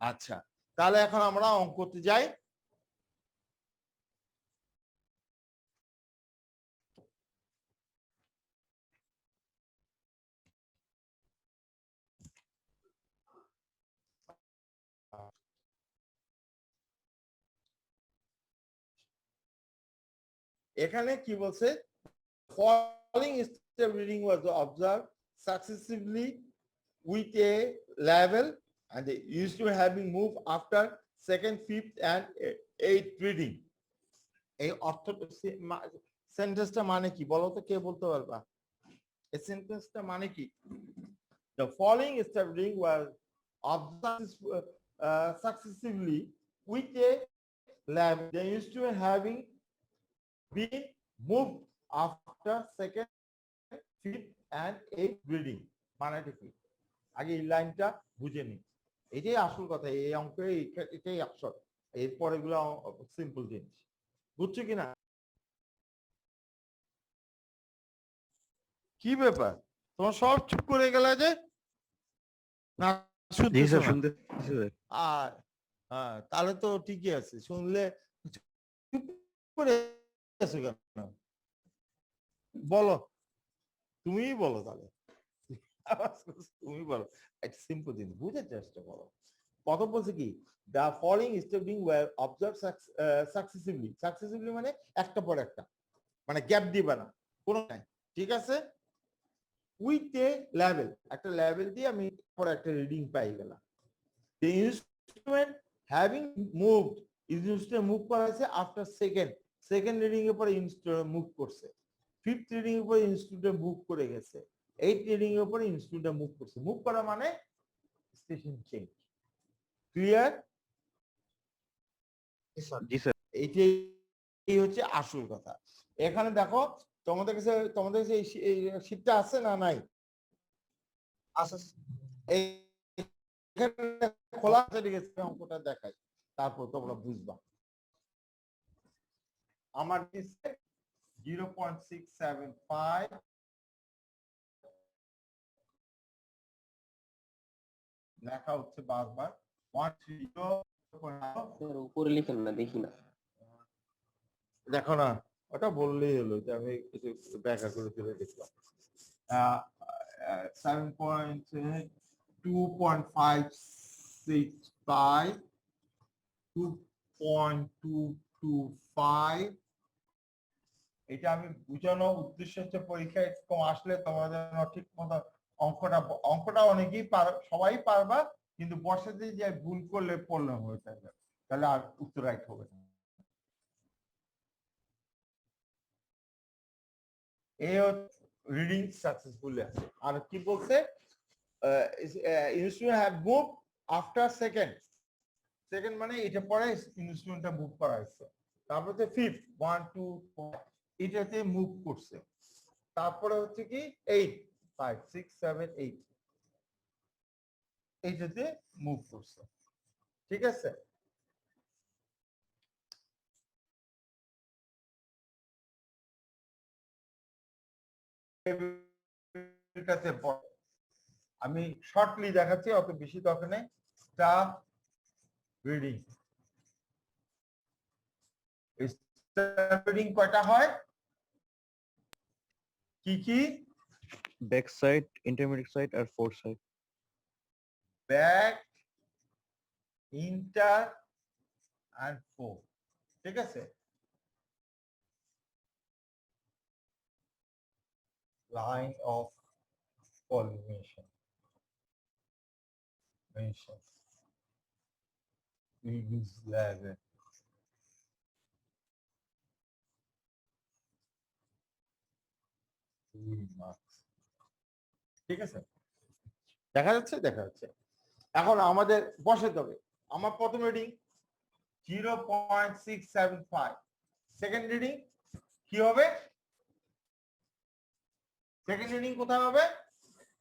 আচ্ছা তাহলে এখন আমরা অঙ্ক করতে যাই এখানে কি বলছে falling step reading was observed successively with a level and they used to having moved after second, fifth and eighth reading. এই অর্থ সেন্টেন্সটা মানে কি বলো তো কে বলতে পারবা এই সেন্টেন্সটা মানে কি the following step reading was observed successively with a level they used to having been moved after second, fifth and eighth reading মানেটা কি আগে এই লাইনটা বুঝে নি এটাই আসল কথা এই অঙ্কে এটাই আসল এরপর এগুলো সিম্পল জিনিস বুঝছো কিনা কি ব্যাপার তোমার সব চুপ করে গেলে যে না জি স্যার শুনতে শুনতে আর হ্যাঁ তাহলে তো ঠিকই আছে শুনলে চুপ করে আছো কেন বলো তুমিই বলো তাহলে তুমি বলো একটা সিম্পল জিনিস বুঝার চেষ্টা করো প্রথম বলছে কি the following steps were observed successively মানে একটা পর একটা মানে গ্যাপ দিবে না কোনো নাই ঠিক আছে উইথ এ লেভেল একটা লেভেল দিয়ে আমি পর একটা রিডিং পাই গেলাম the instrument having moved instrument move করা হয়েছে আফটার সেকেন্ড রিডিং এর পরে ইনস্ট্রুমেন্ট মুভ করছে ফিফথ রিডিং এর পরে ইনস্ট্রুমেন্ট মুভ করে গেছে এইথ রিডিং এর পরে ইনস্ট্রুমেন্ট মুভ করছে মুভ করা মানে স্টেশন চেঞ্জ ক্লিয়ার জি স্যার এইটাই হচ্ছে আসল কথা এখানে দেখো তোমাদের কাছে এই শীটটা আছে না নাই আচ্ছা এই এখানে খোলা আছে ঠিক আছে অঙ্কটা দেখাই তারপর তোমরা বুঝবা আমার দিচ্ছে 0.675 লেখা হচ্ছে বারবার 130 উপরে লিখেন না দেখি না দেখো না ওটা বললেই হলো যে আমি কিছু ব্যাখ্যা করে তুলে দেখলাম 7.2.565 2.225 এটা আমি বুঝানো উদ্দেশ্য হচ্ছে পরীক্ষায় কম আসলে তোমাদের ঠিক মতো অঙ্কটা অনেকেই সবাই পারবা, কিন্তু বর্ষাতে যে ভুল করলে প্রবলেম হয়ে থাকবে, তাহলে আর উত্তর রাইট হবে না। এই রিডিং সাকসেসফুলি আছে। আর কি বলছে, instrument have move after second মানে এটা পরে ইনস্ট্রুমেন্টটা মুভ করা হয়েছে। তারপর হচ্ছে ফিফথ 1 2 4 এটাতে মুভ করছে। তারপরে হচ্ছে কি 8 5 6 7 8 এইটাতে মুভ করছে। ঠিক আছে, আমি শর্টলি দেখাচ্ছি, অত বেশি দরকার নেই। স্টাফ রিডিং, রিডিং কয়টা হয়, কি কি? ব্যাক সাইড, ইন্টারমিডিয়েট সাইড আর four side. Back, inter and four. ঠিক আছে, line of pollination mention we use 11 marks। ঠিক আছে, দেখা যাচ্ছে? দেখা যাচ্ছে। এখন আমাদের বসাতে হবে। আমার প্রথম রিডিং 0.675, সেকেন্ড রিডিং কি হবে? সেকেন্ড রিডিং কোথায় হবে?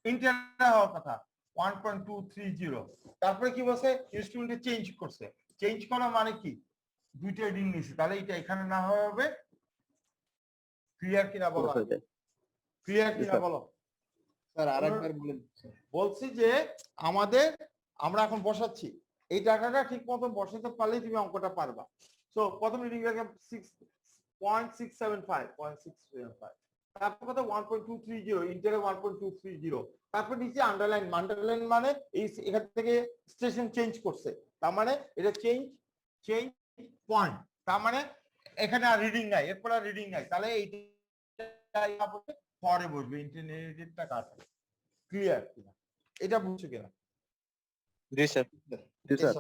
ইন্টার হওয়ার কথা 1.230। তারপরে কি বলছে, ইনস্ট্রুমেন্টে চেঞ্জ করছে। চেঞ্জ করা মানে কি, দুইটা রিডিং নিছে, তাহলে এটা এখানে না হবে। ক্লিয়ার কিনা বলো, ক্লিয়ার কিনা বলো। স্যার আরেকবার বলেন। বলছি যে আমরা এখন বসাচ্ছি, এই ডাটাটা ঠিক মতো বসাতে পারলেই তুমি অঙ্কটা পারবা। সো প্রথম রিডিং এর 0.675 তারপর কত 1.230, ইন্টারে 1.230, তারপর নিচে আন্ডারলাইন মানে এই এখান থেকে স্টেশন চেঞ্জ করছে, তার মানে এটা চেঞ্জ পয়েন্ট, তার মানে এখানে আর রিডিং নাই, এরপর আর রিডিং নাই, তাহলে এইটা পরে বসবে, ইন্টারনেটটা কাটবে। ক্লিয়ার কিনা, এটা বুঝছো কিনা? জি স্যার। জি স্যার।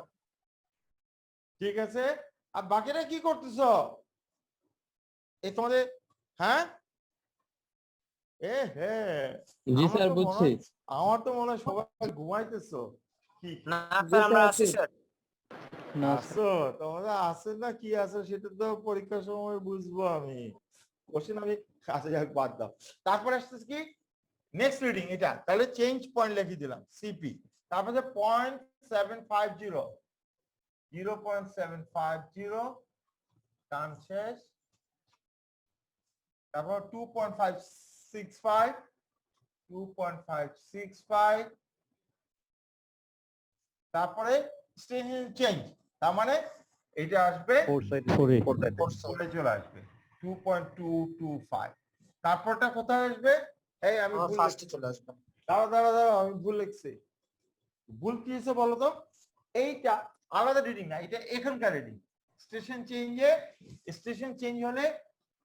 ঠিক আছে, আর বাকিরা কি করতেছ? এই তোমাদের, হ্যাঁ জি স্যার, বুঝছি। আমার তো মনে হয় সবাই ঘুমাইতেছো। কি না স্যার, আমরা আছি স্যার। আসো, তোমরা আসো না কি আসো সেটা তো পরীক্ষার সময় বুঝবো আমি। কোশ্চেন আমি বাদ দাও। তারপরে আসতেছে কি নেক্সট রিডিং, এটা তাহলে চেঞ্জ পয়েন্ট লিখে দিলাম সিপি, তারপরে 0.750 0.750 টার্ম শেষ, তারপর 2.565 তারপরে স্টেশন চেঞ্জ, তার মানে এটা আসবে ফোর সাইড, ফোরে চলে আসবে 2.225। তারপরটা কোথায় আসবে? এই আমি ফার্স্টে চলে আসবে। দাঁড়াও আমি ভুল লিখছি। ভুল কি হয়েছে বলো তো? এইটা আলাদা রিডিং না, এটা এখানকার রিডিং। স্টেশন চেঞ্জ হলে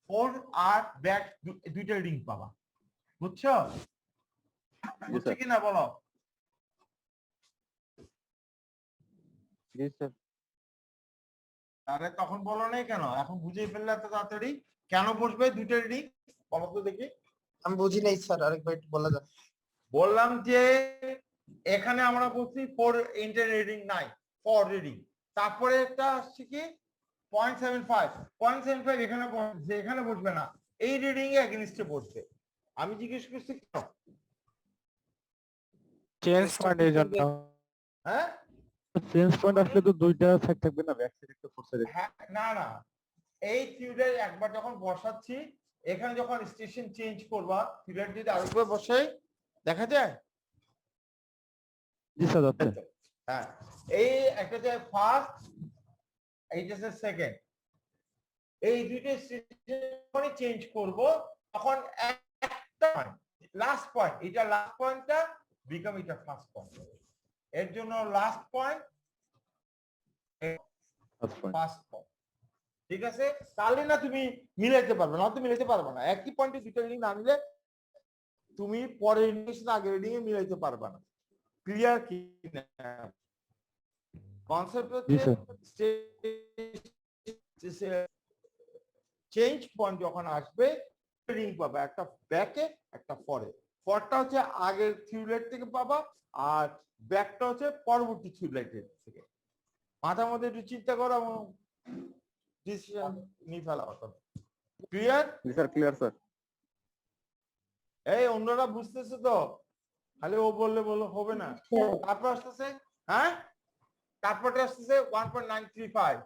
ফোর আর ব্যাক দুইটা রিডিং পাবা, বুঝছো? বুঝছো কিনা বলো? জি স্যার। আরে তখন বলো নাই কেন? এখন বুঝেই ফেললে এত তাড়াতাড়ি? কেন বসবে দুইটা রিডিং বলো তো দেখি। আমি বুঝি নাই স্যার, আরেকবার একটু বলা যাবে? বললাম যে এখানে আমরা বলছি ফোর ইন্টার রিডিং নাই, ফর রিডিং, তারপরে একটা আসছে কি 0.75 এখানে বসবে না, এই রিডিং এ এগেইনস্টে বসবে। আমি জিজ্ঞেস করছি কেন? চেঞ্জ পয়েন্টের জন্য। হ্যাঁ চেঞ্জ পয়েন্ট আসলে তো দুইটা সাইড থাকবে না, ব্যাক সাইড একটা ফোর সাইড। না, এই থিওরি একবার যখন বসাচ্ছি, এখানে যখন স্টেশন চেঞ্জ করবা, থিওরি যদি আরেকবার বসাই দেখা যায়। জি স্যার, যাচ্ছে। হ্যাঁ, এই একটা যে ফার্স্ট, এইটা হচ্ছে সেকেন্ড, এই দুইটা স্টেশনে চেঞ্জ করব, তখন একটা লাস্ট পয়েন্ট, এটা লাস্ট পয়েন্টটা বিকাম এটা ফার্স্ট পয়েন্ট। এর জন্য last point First point. First point, ঠিক আছে? তাহলে না তুমি মিলাইতে পারবে না, তুমি মিলাইতে পারবে না। একই পয়েন্টে দুইটা রিডিং না নিলে তুমি পরের রিডিং এর সাথে আগের রিডিং এ মিলাইতে পারবে না। ক্লিয়ার কি না? কনসেপ্ট জি হচ্ছে চেঞ্জ পয়েন্ট যখন আসবে রিডিং পাবা, একটা ব্যাকে একটা ফরে। ফরটা হচ্ছে আগের থিউলাইট থেকে পাবা, আর ব্যাকটা হচ্ছে পরবর্তী থিউলাইটের থেকে। মাথার মধ্যে একটু চিন্তা করো এবং ডিসিশন নিয়ে ফেলা হতো। ক্লিয়ার? জি স্যার, ক্লিয়ার স্যার। এই অন্যরা বুঝতেছে তো? খালি ও বললে হবে না। তারপর আসতেছে, হ্যাঁ, তারপরে আসতেছে 1.935,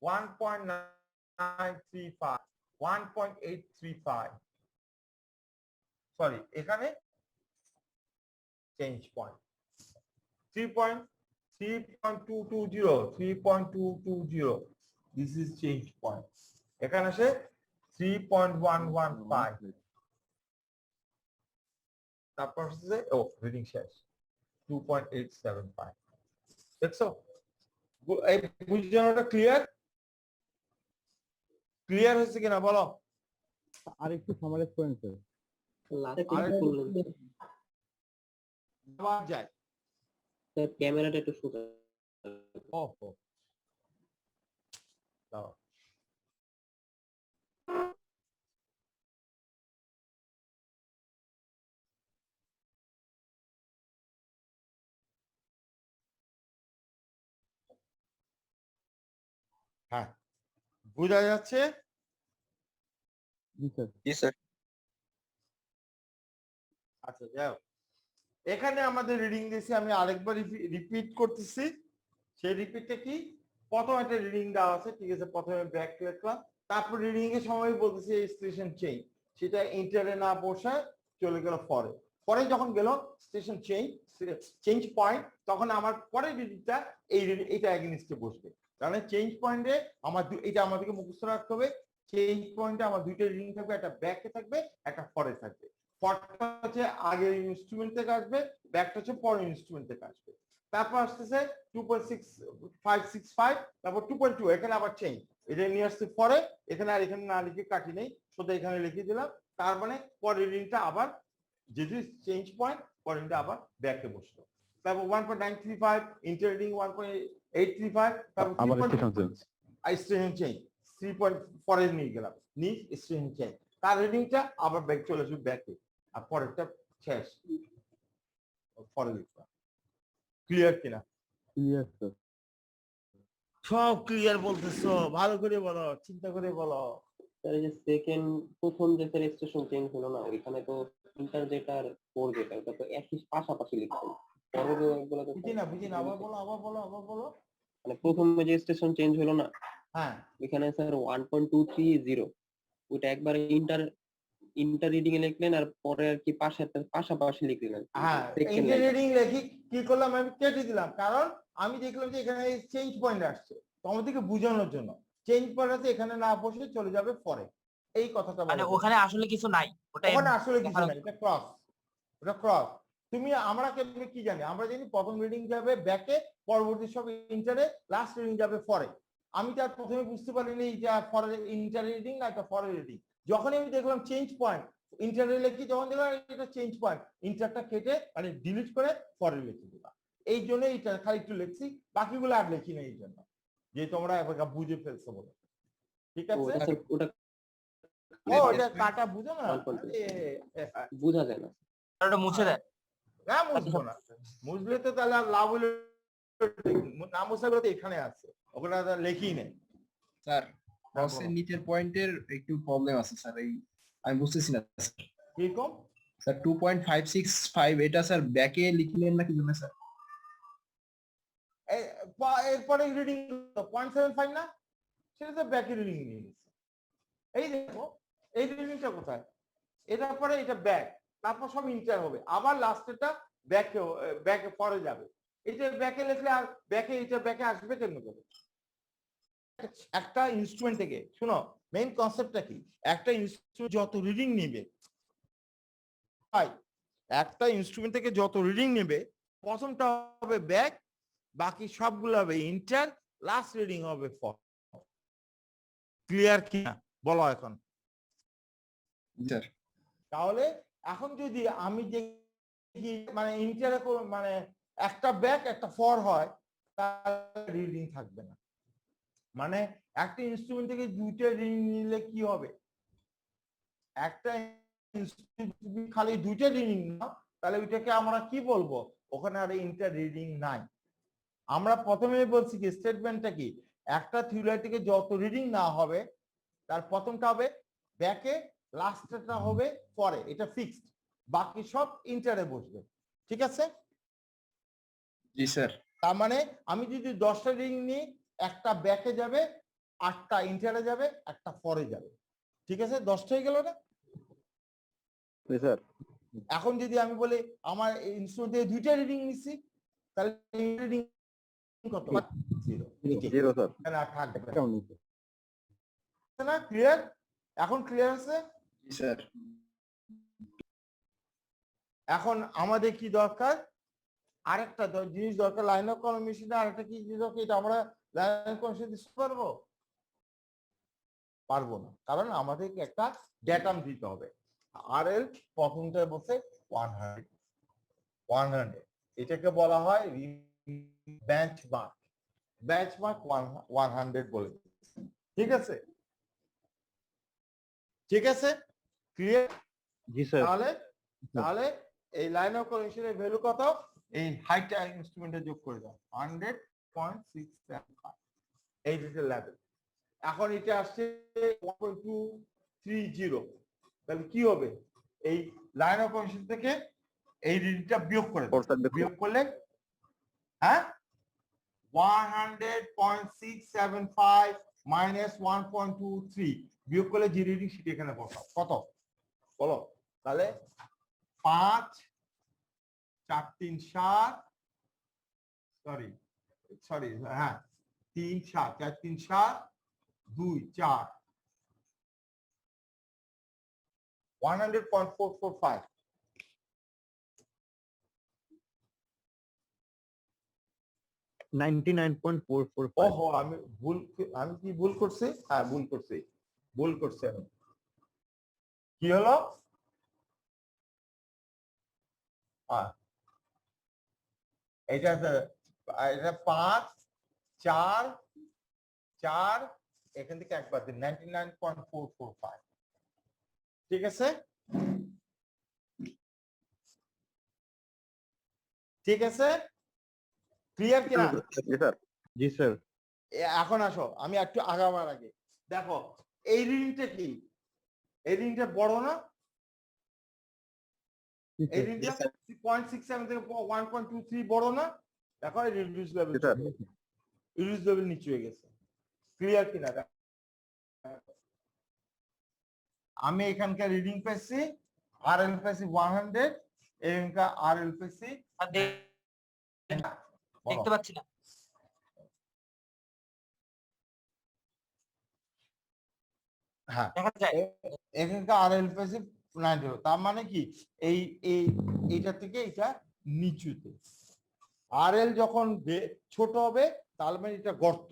1.935, 1.835, সরি এখানে change point 3.220, this is change point. এখানে আসে 3.115, তারপর হচ্ছে রিডিং শেষ 2.875। দেখছো এই বুঝানোটা ক্লিয়ার? ক্লিয়ার হয়েছে কিনা বলো? আর একটু সামারাইজ করেন স্যার। আবার যায় ক্যামেরাটা একটু শুকা। অফ দাও। হ্যাঁ, বোঝা যাচ্ছে? জি স্যার। জি স্যার। আচ্ছা যাও, এখানে আমাদের রিডিং দিয়েছি, আমি আরেকবার রিপিট করতেছি। সেই রিপিটটা কি, প্রথম একটা রিডিং দেওয়া আছে, ঠিক আছে, প্রথমে ব্যাক লিখলাম, তারপর রিডিং এর সময় বলতেছি স্টেশন চেঞ্জ, সেটা ইন্টারে না বসায় চলে গেল ফরে। পরে যখন গেল স্টেশন চেঞ্জ পয়েন্ট, তখন আমার পরের রিডিংটা এইটা এগেইনস্টে বসবে। তাহলে চেঞ্জ পয়েন্টে আমার এটা আমাদেরকে মুখস্থ রাখতে হবে। চেঞ্জ পয়েন্টে আমার দুইটা রিডিং থাকবে, একটা ব্যাকে থাকবে, একটা ফরে থাকবে। ফরটা হচ্ছে আগের ইনস্ট্রুমেন্ট থেকে আসবে, ব্যাকটা হচ্ছে পরের ইনস্ট্রুমেন্ট থেকে আসবে। তারপর আসতেছে 2.6565, তারপর 2.2, এখানে আবার চেঞ্জ, এটা নিয়ে আসছে পরে, এখানে আর এখানে না লিখে কাটি নেই, শুধু এখানে লিখে দিলাম। তার মানে পরের রিডিংটা আবার যেহেতু চেঞ্জ পয়েন্ট, পরের রিডিংটা আবার ব্যাকে বসলো। তারপর 1.935 ইন্টার রিডিং 1.835, তারপর আবার স্টেশন চেঞ্জ। স্টেশন চেঞ্জ 3.4 নিয়ে গেলাম, নিয়ে স্টেশন চেঞ্জ, তার রিডিংটা আবার ব্যাক চলে আসবে ব্যাকে, আর পরেরটা শেষ পরে লিখবা। ক্লিয়ার কিনা? Clear sir. সব ক্লিয়ার বলতেছো, ভালো করে বলো, চিন্তা করে বলো। স্যার এই যে প্রথম যে স্টেশন চেঞ্জ হলো না, ওইখানে তো ইন্টার যেটা আর ফোর যেটা, ওটা তো একই পাশাপাশি লিখছেন। পরের ওগুলো তো বুঝি না, আবার বলো। মানে প্রথমে যে স্টেশন চেঞ্জ হলো না, হ্যাঁ, ওইখানে স্যার 1.230, ওইটা একবারে ইন্টার রিডিং এ লিখলেন, আর পরে আর কি পাশাপাশি লিখলেন। হ্যাঁ, ইন্টার রিডিং লিখি কি করলাম, আমি কেটে দিলাম, কারণ আমি দেখলাম যে এখানে চেঞ্জ পয়েন্ট আসছে, তোমাদেরকে বোঝানোর জন্য। চেঞ্জ পয়েন্ট আছে, এখানে না বসে চলে যাবে পরে, এই কথাটা মানে বলো। ওখানে আসলে কিছু নাই, ওখানে আসলে কিছু নাই, এটা ক্রস, এটা ক্রস। আমরা কি জানি, আমরা জানি প্রথম রিডিং যাবে ব্যাকে, পরবর্তী সব ইন্টারে, লাস্ট রিডিং যাবে ফরে। আমি তার প্রথমে বুঝতে পারিনি এটা ফরে ইন্টার রিডিং না এটা ফরে রিডিং। যখনই আমি দেখলাম চেঞ্জ পয়েন্ট, ইন্টারে লিখি, যখন দেখলাম এটা চেঞ্জ পয়েন্ট, ইন্টারটা কেটে মানে ডিলিট করে ফরে লিখে দিলাম। এই জন্য এটা খালি একটু লিখছি, বাকিগুলো আর লিখি না, এই জন্য যে তোমরা বুঝে ফেলছো বলে। ঠিক আছে, ওটা এটা কাটা বুঝো না, বোঝা যায় না। ওটা মুছে দেয়। না মুছবো না, মুছলে তো তাহলে আর লাভ হলো না, মুছাগুলো তো এখানে আছে, ওখানে লেখি নেই। স্যার বক্সের নিচের পয়েন্টের একটু প্রবলেম আছে স্যার, এই আমি বুঝতেছি না কিরকম স্যার। 2.565 এটা স্যার ব্যাকে লিখলেন না কি জন্য স্যার? এরপরে রিডিং 0.75 না, সেটা তো ব্যাক রিডিং নিয়ে নিচ্ছে। এই দেখো এই রিডিংটা কোথায়, এটার পরে এটা ব্যাক, তারপর সব ইন্টার হবে, আবার লাস্টেরটা ব্যাকে পরে যাবে। এটা ব্যাকে লিখলে আর ব্যাকে এটা ব্যাকে আসবে কেন করে? একটা ইনস্ট্রুমেন্ট থেকে শুনো মেইন কনসেপ্টটা কি, একটা ইনস্ট্রুমেন্ট যত রিডিং নিবে, একটা ইনস্ট্রুমেন্ট থেকে যত রিডিং নেবে প্রথমটা হবে ব্যাক, বাকি সবগুলো হবে ইন্টার, লাস্ট রিডিং হবে ফর। ক্লিয়ার কিনা বলো এখন? স্যার তাহলে এখন যদি আমি দেখি মানে ইন্টারে মানে একটা ব্যাক একটা ফর হয়, তাহলে রিডিং থাকবে না। মানে একটা ইনস্ট্রুমেন্ট থেকে দুইটা রিডিং নিলে কি হবে, একটা ইনস্ট্রুমেন্ট খালি দুইটা রিডিং না, তাহলে ওইটাকে আমরা কি বলবো, ওখানে আর ইন্টার রিডিং নাই। আমরা প্রথমে বলছি কি স্টেটমেন্টটা কি, একটা থিওরি থেকে যত রিডিং না হবে তার প্রথমটা হবে ব্যাকে, লাস্টটা হবে পরে, এটা ফিক্সড, বাকি সব ইন্টারে বসবে। ঠিক আছে? জি স্যার। তার মানে আমি যদি 10টা রিডিং নিই, একটা ব্যাকে যাবে, 8টা ইন্টারে যাবে, একটা পরে যাবে। ঠিক আছে? 10টা হয়ে গেল না? স্যার এখন যদি আমি বলি আমার ইনস্ট্রুমেন্ট থেকে দুইটা রিডিং নিচ্ছি, তাহলে রিডিং কত? 0 জিরো স্যার। না থাকবে কেমন নিচ্ছে? না। ক্লিয়ার? এখন ক্লিয়ার আছে? জি স্যার। এখন আমাদের কি দরকার, আরেকটা জিনিস দরকার, লাইন অফ কনফার্মেশনে আরেকটা কি জিনিস দরকার, এটা আমরা লাইন অফ কনফার্মেশন দিতে পারবো না, কারণ আমাদেরকে একটা ডেটাম দিতে হবে। আরএল প্রথমটা বসে 100, এটাকে বলা হয় বেঞ্চমার্ক, বেঞ্চমার্ক 100 বলে। ঠিক আছে? ঠিক আছে? ক্লিয়ার? জি স্যার। তাহলে তাহলে এই লাইন অফ কনফার্মেশনের ভ্যালু কত, এই হাইটটা ইনস্ট্রুমেন্টে যোগ করে দাও 100.675, এই ডিটেল লেভেল। এখন এটা আসছে 1.230, তাহলে কি হবে, এই লাইন অফ কনফার্মেশন থেকে এই রিডিংটা বিয়োগ করে দাও। বিয়োগ করলে হ্যাঁ 100.675 মাইনাস 1.23 বিয়োগ করলে যে রিডিং সেটা এখানে বসাও, কত বলো? তাহলে 5 4 3 7, সরি হ্যাঁ 3 7 4 3 7 2 4, 100.445। ওহো আমি কি ভুল করছি? হ্যাঁ ভুল করছি আমি। কি হলো? এটা 5 4 4, এখান থেকে একবার দিন 99.445। ঠিক আছে? ঠিক আছে? ক্লিয়ার কিনা? জি স্যার। এখন আসো আমি একটু আগাবার আগে দেখো এই রিডিংটা কি, এই রিডিংটা বড় না? এই রিডিংটা 0.67 থেকে 1.23 বড় না? দেখো এই রিডিউস লেভেল নিচে হয়ে গেছে। ক্লিয়ার কিনা? আমি এখানকার রিডিং পেয়েছি আরএল পেয়েছি 100, এখানকার আরএল পেয়েছি দেখতে পাচ্ছি না। হ্যাঁ দেখা যায় এখানকার আরএল পেয়েছি 90, তার মানে কি এই এইটা থেকে এটা নিচুতে। আরএল যখন ছোট হবে তার মানে এটা গর্ত,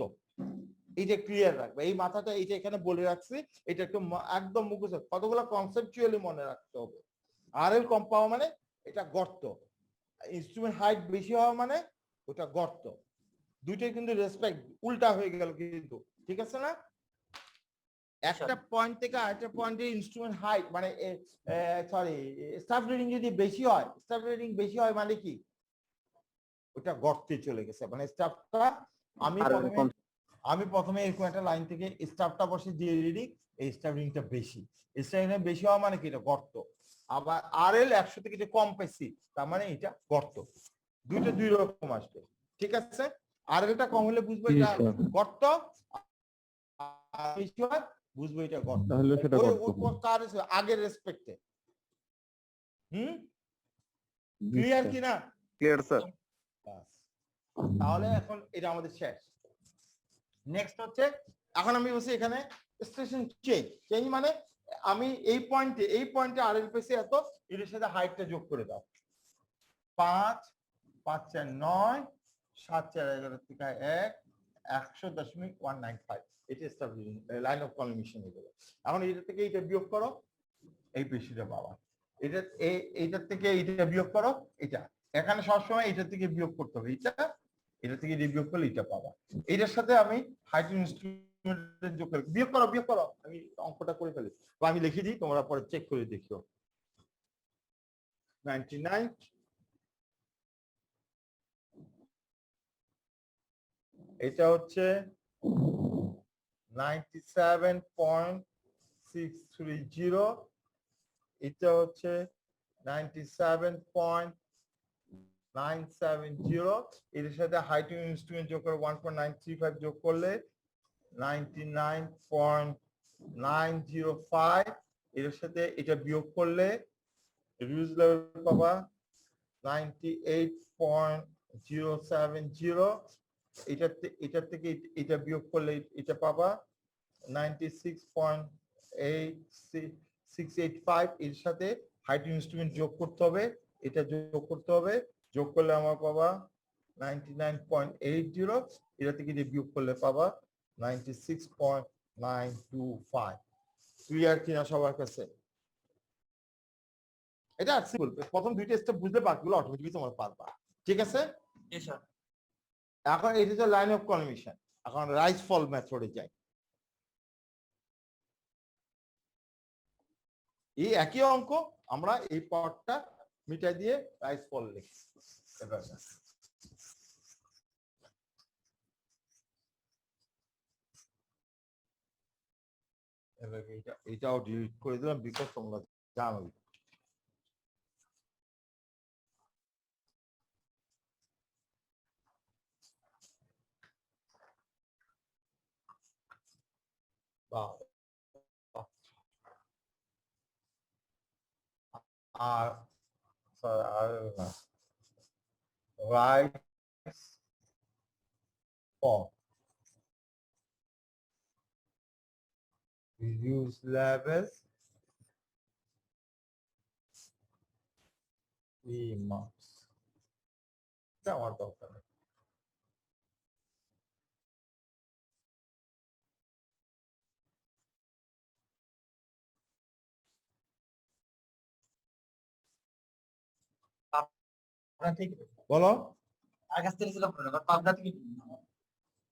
এইটা ক্লিয়ার রাখবে, এই মাথাটা এইটা এখানে বলে রাখছি, এটা একটু একদম মুখস্থ, কতগুলো কনসেপচুয়ালি মনে রাখতে হবে। আরএল কম পাওয়া মানে এটা গর্ত, ইনস্ট্রুমেন্ট হাইট বেশি হওয়া মানে ওটা গর্ত, দুইটাই কিন্তু রেসপেক্ট উল্টা হয়ে গেল কিন্তু। ঠিক আছে না? একটা পয়েন্ট থেকে আরেকটা পয়েন্টে ইনস্ট্রুমেন্ট হাইট মানে সরি স্টাফ রিডিং যদি বেশি হয়, স্টাফ রিডিং বেশি হয় মানে কি ওটা গর্তে চলে গেছে, মানে স্টাফটা আমি প্রথমে এরকম একটা লাইন থেকে স্টাফটা বসে দিয়ে রিডিং, এই স্টাফ রিডিংটা বেশি, স্টাফ রিডিং বেশি হওয়া মানে কি এটা গর্ত। আবার আরএল 100 থেকে যে কম পেয়েছি তার মানে এটা গর্ত, দুইটা দুই রকম আসবে। ঠিক আছে? আরএলটা কম হলে বুঝবো এটা গর্ত, আর বেশি হয় বুঝবো এটা গর্ত, তাহলে সেটা কার আগের রেসপেক্টে। ক্লিয়ার কিনা? Clear sir. তাহলে এখন এটা আমাদের শেষ। নেক্সট হচ্ছে এখন আমি বলছি এখানে স্টেশন চেঞ্জ মানে আমি এই পয়েন্টে আরএল পেয়েছি এত, এর সাথে হাইটটা যোগ করে দাও 5 5 4 9 7 4 11 থেকে 1 100.195 এটা এস্টাবলিশিং লাইন অফ কলিমিশন এগুলো। এখন এটা থেকে এটা বিয়োগ করো, এই বেশিটা পাবা। এইটার থেকে এইটা বিয়োগ করো, এটা এখানে সবসময় এটা থেকে বিয়োগ করতে হবে, এটা থেকে এটা বিয়োগ করলে এটা পাবা। এটার সাথে আমি হাইড্রোজেন ইনস্ট্রুমেন্ট যোগ করি, বিয়োগ করো, আমি অঙ্কটা করে ফেলি বা আমি লিখে দিই, তোমরা পরে চেক করে দেখিও। 99 এটা হচ্ছে 97.630, এটা হচ্ছে 97.970, এর সাথে হাইড্রোজেন ইনস্ট্রুমেন্ট যোগ করে 1.935 যোগ করলে 99.905, এর সাথে এটা বিয়োগ করলে রিডিউস লেভেল পাবা 98.070, এটার থেকে এটা বিয়োগ করলে এটা পাবা 96.8685, এর সাথে হাইড্রোজেন ইনস্ট্রুমেন্ট যোগ করতে হবে, এটা যোগ করতে হবে, যোগ করলে আমার পাবা 99.80, এটা থেকে এটা বিয়োগ করলে পাবা 96.925। ক্লিয়ার কিনা সবার কাছে? এটা সিম্পল, প্রথম দুইটা স্টেপ বুঝলে বাকিগুলো অটোমেটিক্যালি তোমরা পারবা। ঠিক আছে? এখন এটা হচ্ছে লাইন অফ কলিমিশন। এখন রাইজ ফল মেথডে যাই। এই একই অঙ্ক আমরা এই পার্টটা মিটাই দিয়ে রাইজ ফল লিখি। এটাও ডিলিট করে দিলাম বিকজ তোমরা জানো। আর রাইট ফল reduce levels 3 marks, এটা আমার দরকার নেই। বলো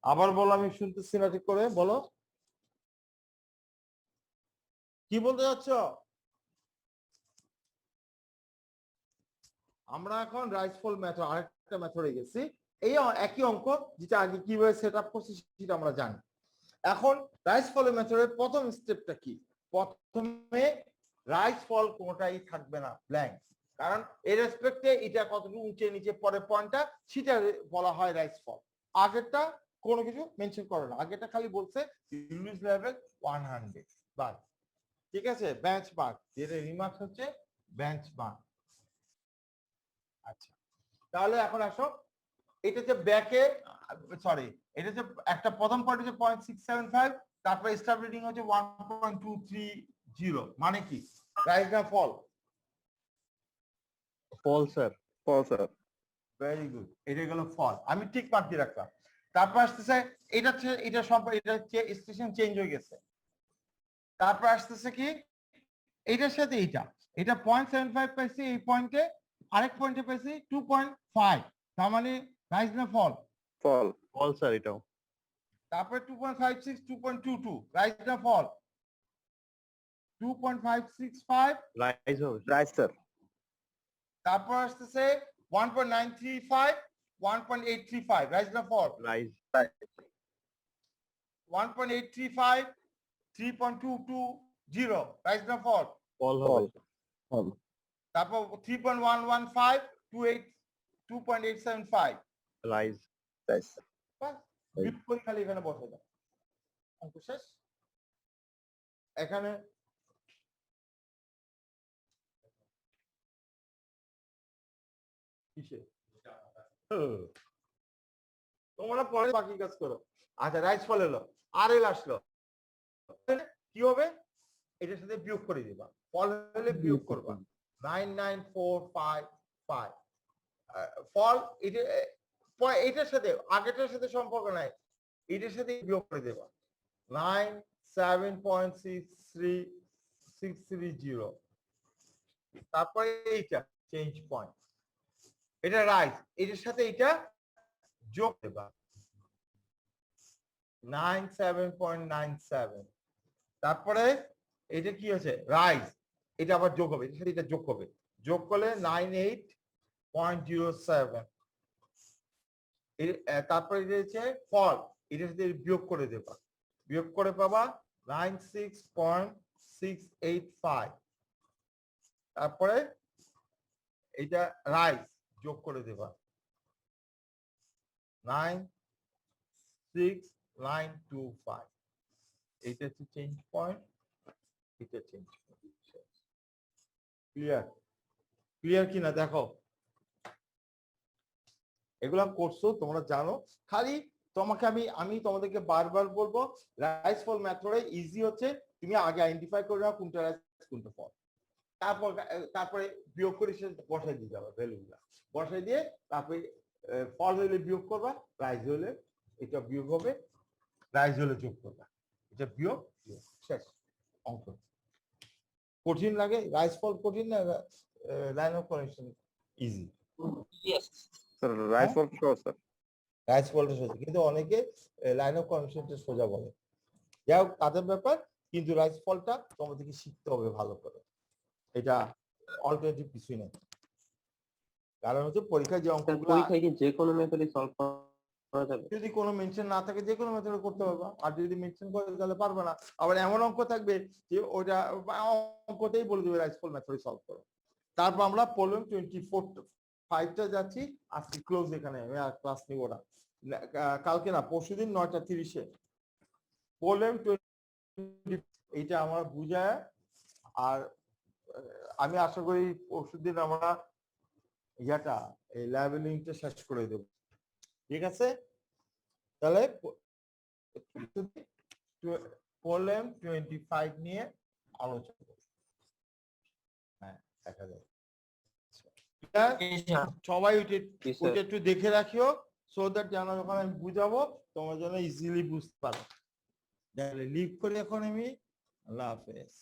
আবার বলো, আমি শুনতেছি না ঠিক করে, বলো কি বলতে যাচ্ছ? আমরা এখন রাইজফল মেথড আরেকটা মেথডে গেছি। এই একই অঙ্ক যেটা আগে কিভাবে সেট আপ করছি সেটা আমরা জানি। এখন রাইজফল মেথডের প্রথম স্টেপটা কি? প্রথমে রাইজফল কোনটাই থাকবে না, ব্ল্যাঙ্ক, কারণ এর রেসপেক্টে এটা কতটুকু উঁচে নিচে পরে পয়েন্টটা সেটা বলা হয় রাইজফল। আগেরটা কোনো কিছু মেনশন করে না, আগেরটা খালি বলছে রিলিজ লেভেল 100 বাস। ঠিক আছে? বেঞ্চ মার্ক, যেটা রিমার্ক হচ্ছে বেঞ্চ মার্ক। আচ্ছা, তাহলে এখন আসো, এটা যে ব্যাকে সরি এটা যে একটা প্রথম পয়েন্ট হচ্ছে 0.675, তারপর স্টার রিডিং হচ্ছে 1.230, মানে কি রাইজ না ফল? ফল স্যার। ভেরি গুড, এটা গেল ফল, আমি ঠিক মার্ক দিয়ে রাখলাম। তারপর আসতেছে এটা সম্পর্কে, এটা হচ্ছে স্টেশন চেঞ্জ হয়ে গেছে। তারপর আসতেছে কি এটার সাথে এটা 0.75 পাইছি, এই পয়েন্টে আরেক পয়েন্টে পাইছি 2.5, তার মানে রাইজ না ফল? ফল স্যার এটাও। তারপরে 2.56 2.22 রাইজ না ফল? 2.565 রাইজ হবে। Right sir. তারপর আসতেছে 1.935 1.835 রাইজ না ফল? রাইজ। 1.835 3.220 রাইজ না ফল? ফল হবে। তারপর 3.115 2.875 রাইজ। বিপরীত খালি এখানে বসে দাও, অঙ্ক শেষ। এখানে কিসে তোমরা পরে বাকি কাজ করো। আচ্ছা রাইজ ফল এলো, আর এল আসলো, কি হবে? এটার সাথে বিয়োগ করে দিবা, ফল হলে বিয়োগ করবা 99455 ফল এটার সাথে আগেটার সাথে সম্পর্ক নাই, এটার সাথে বিয়োগ করে দেবা 97.63630। তারপরে এইটা চেঞ্জ পয়েন্ট, এটা রাইজ, এটার সাথে এটা যোগ দেবা 97.97। তারপরে এটা কি হচ্ছে রাইজ, এটা আবার যোগ হবে, এটার সাথে এটা যোগ হবে, যোগ করলে 98.07। তারপরে এটা হচ্ছে ফল, এটার সাথে বিয়োগ করে দেবা, বিয়োগ করে পাবা 96.685। তারপরে এটা রাইজ যোগ করে দেবা 96925। এইটা হচ্ছে চেঞ্জ পয়েন্ট, এটা চেঞ্জ পয়েন্ট। ক্লিয়ার? ক্লিয়ার কিনা দেখো, এগুলা করছো তোমরা জানো, খালি তোমাকে আমি তোমাদেরকে বারবার বলবো রাইজ ফল মেথডে ইজি হচ্ছে, তুমি আগে আইডেন্টিফাই করে নাও কোনটা রাইজ কোনটা ফল, তারপরে বিয়োগ করে বসাই দিয়ে যাবে, ভ্যালুগুলা বসাই দিয়ে তারপরে ফল হলে বিয়োগ করবা, রাইজ হলে এটা বিয়োগ হবে, রাইজ হলে যোগ করবা, এটা বিয়োগ শেষ অঙ্ক। কঠিন লাগে রাইজ ফল কঠিন না line of connection easy? Sir rise fall সহজ স্যার। রাইজ ফলটা সোজা, কিন্তু অনেকে লাইন অফ কানেকশনটা সোজা বলে, যাই হোক তাদের ব্যাপার, কিন্তু রাইজ ফলটা তোমাদেরকে শিখতে হবে ভালো করে, এটা অল্টারনেটিভ কিছুই নেই। কারণ হচ্ছে পরীক্ষায় যে অঙ্কগুলো পরীক্ষায় কি যে কোনো মেথডে সলভ করা যাবে? যদি কোনো মেনশন না থাকে যে কোনো মেথডে করতে পারবা, আর যদি মেনশন করে তাহলে পারবে না। আবার এমন অঙ্ক থাকবে যে ওইটা অঙ্কতেই বলে দেবে রাইজ ফল মেথডে সলভ করো। তারপর আমরা প্রবলেম 24-5টা যাচ্ছি, আজকে ক্লোজ এখানে, আমি আর ক্লাস নিব না, কালকে না পরশুদিন 9:30-এ প্রবলেম 20। এইটা আমরা বুঝায়, আর আমি আশা করি পরশুদিন আমরা ইয়াটা এই লেভেলিংটা শেষ করে দেব, ঠিক আছে? তাহলে প্রবলেম 25 নিয়ে আলোচনা করব। হ্যাঁ দেখা যায়, সবাই ওইটা একটু দেখে রাখিও, সো দ্যাট যেন যখন আমি বুঝাবো তোমার জন্য ইজিলি বুঝতে পারো। লিভ করি এখন আমি, আল্লাহ হাফেজ।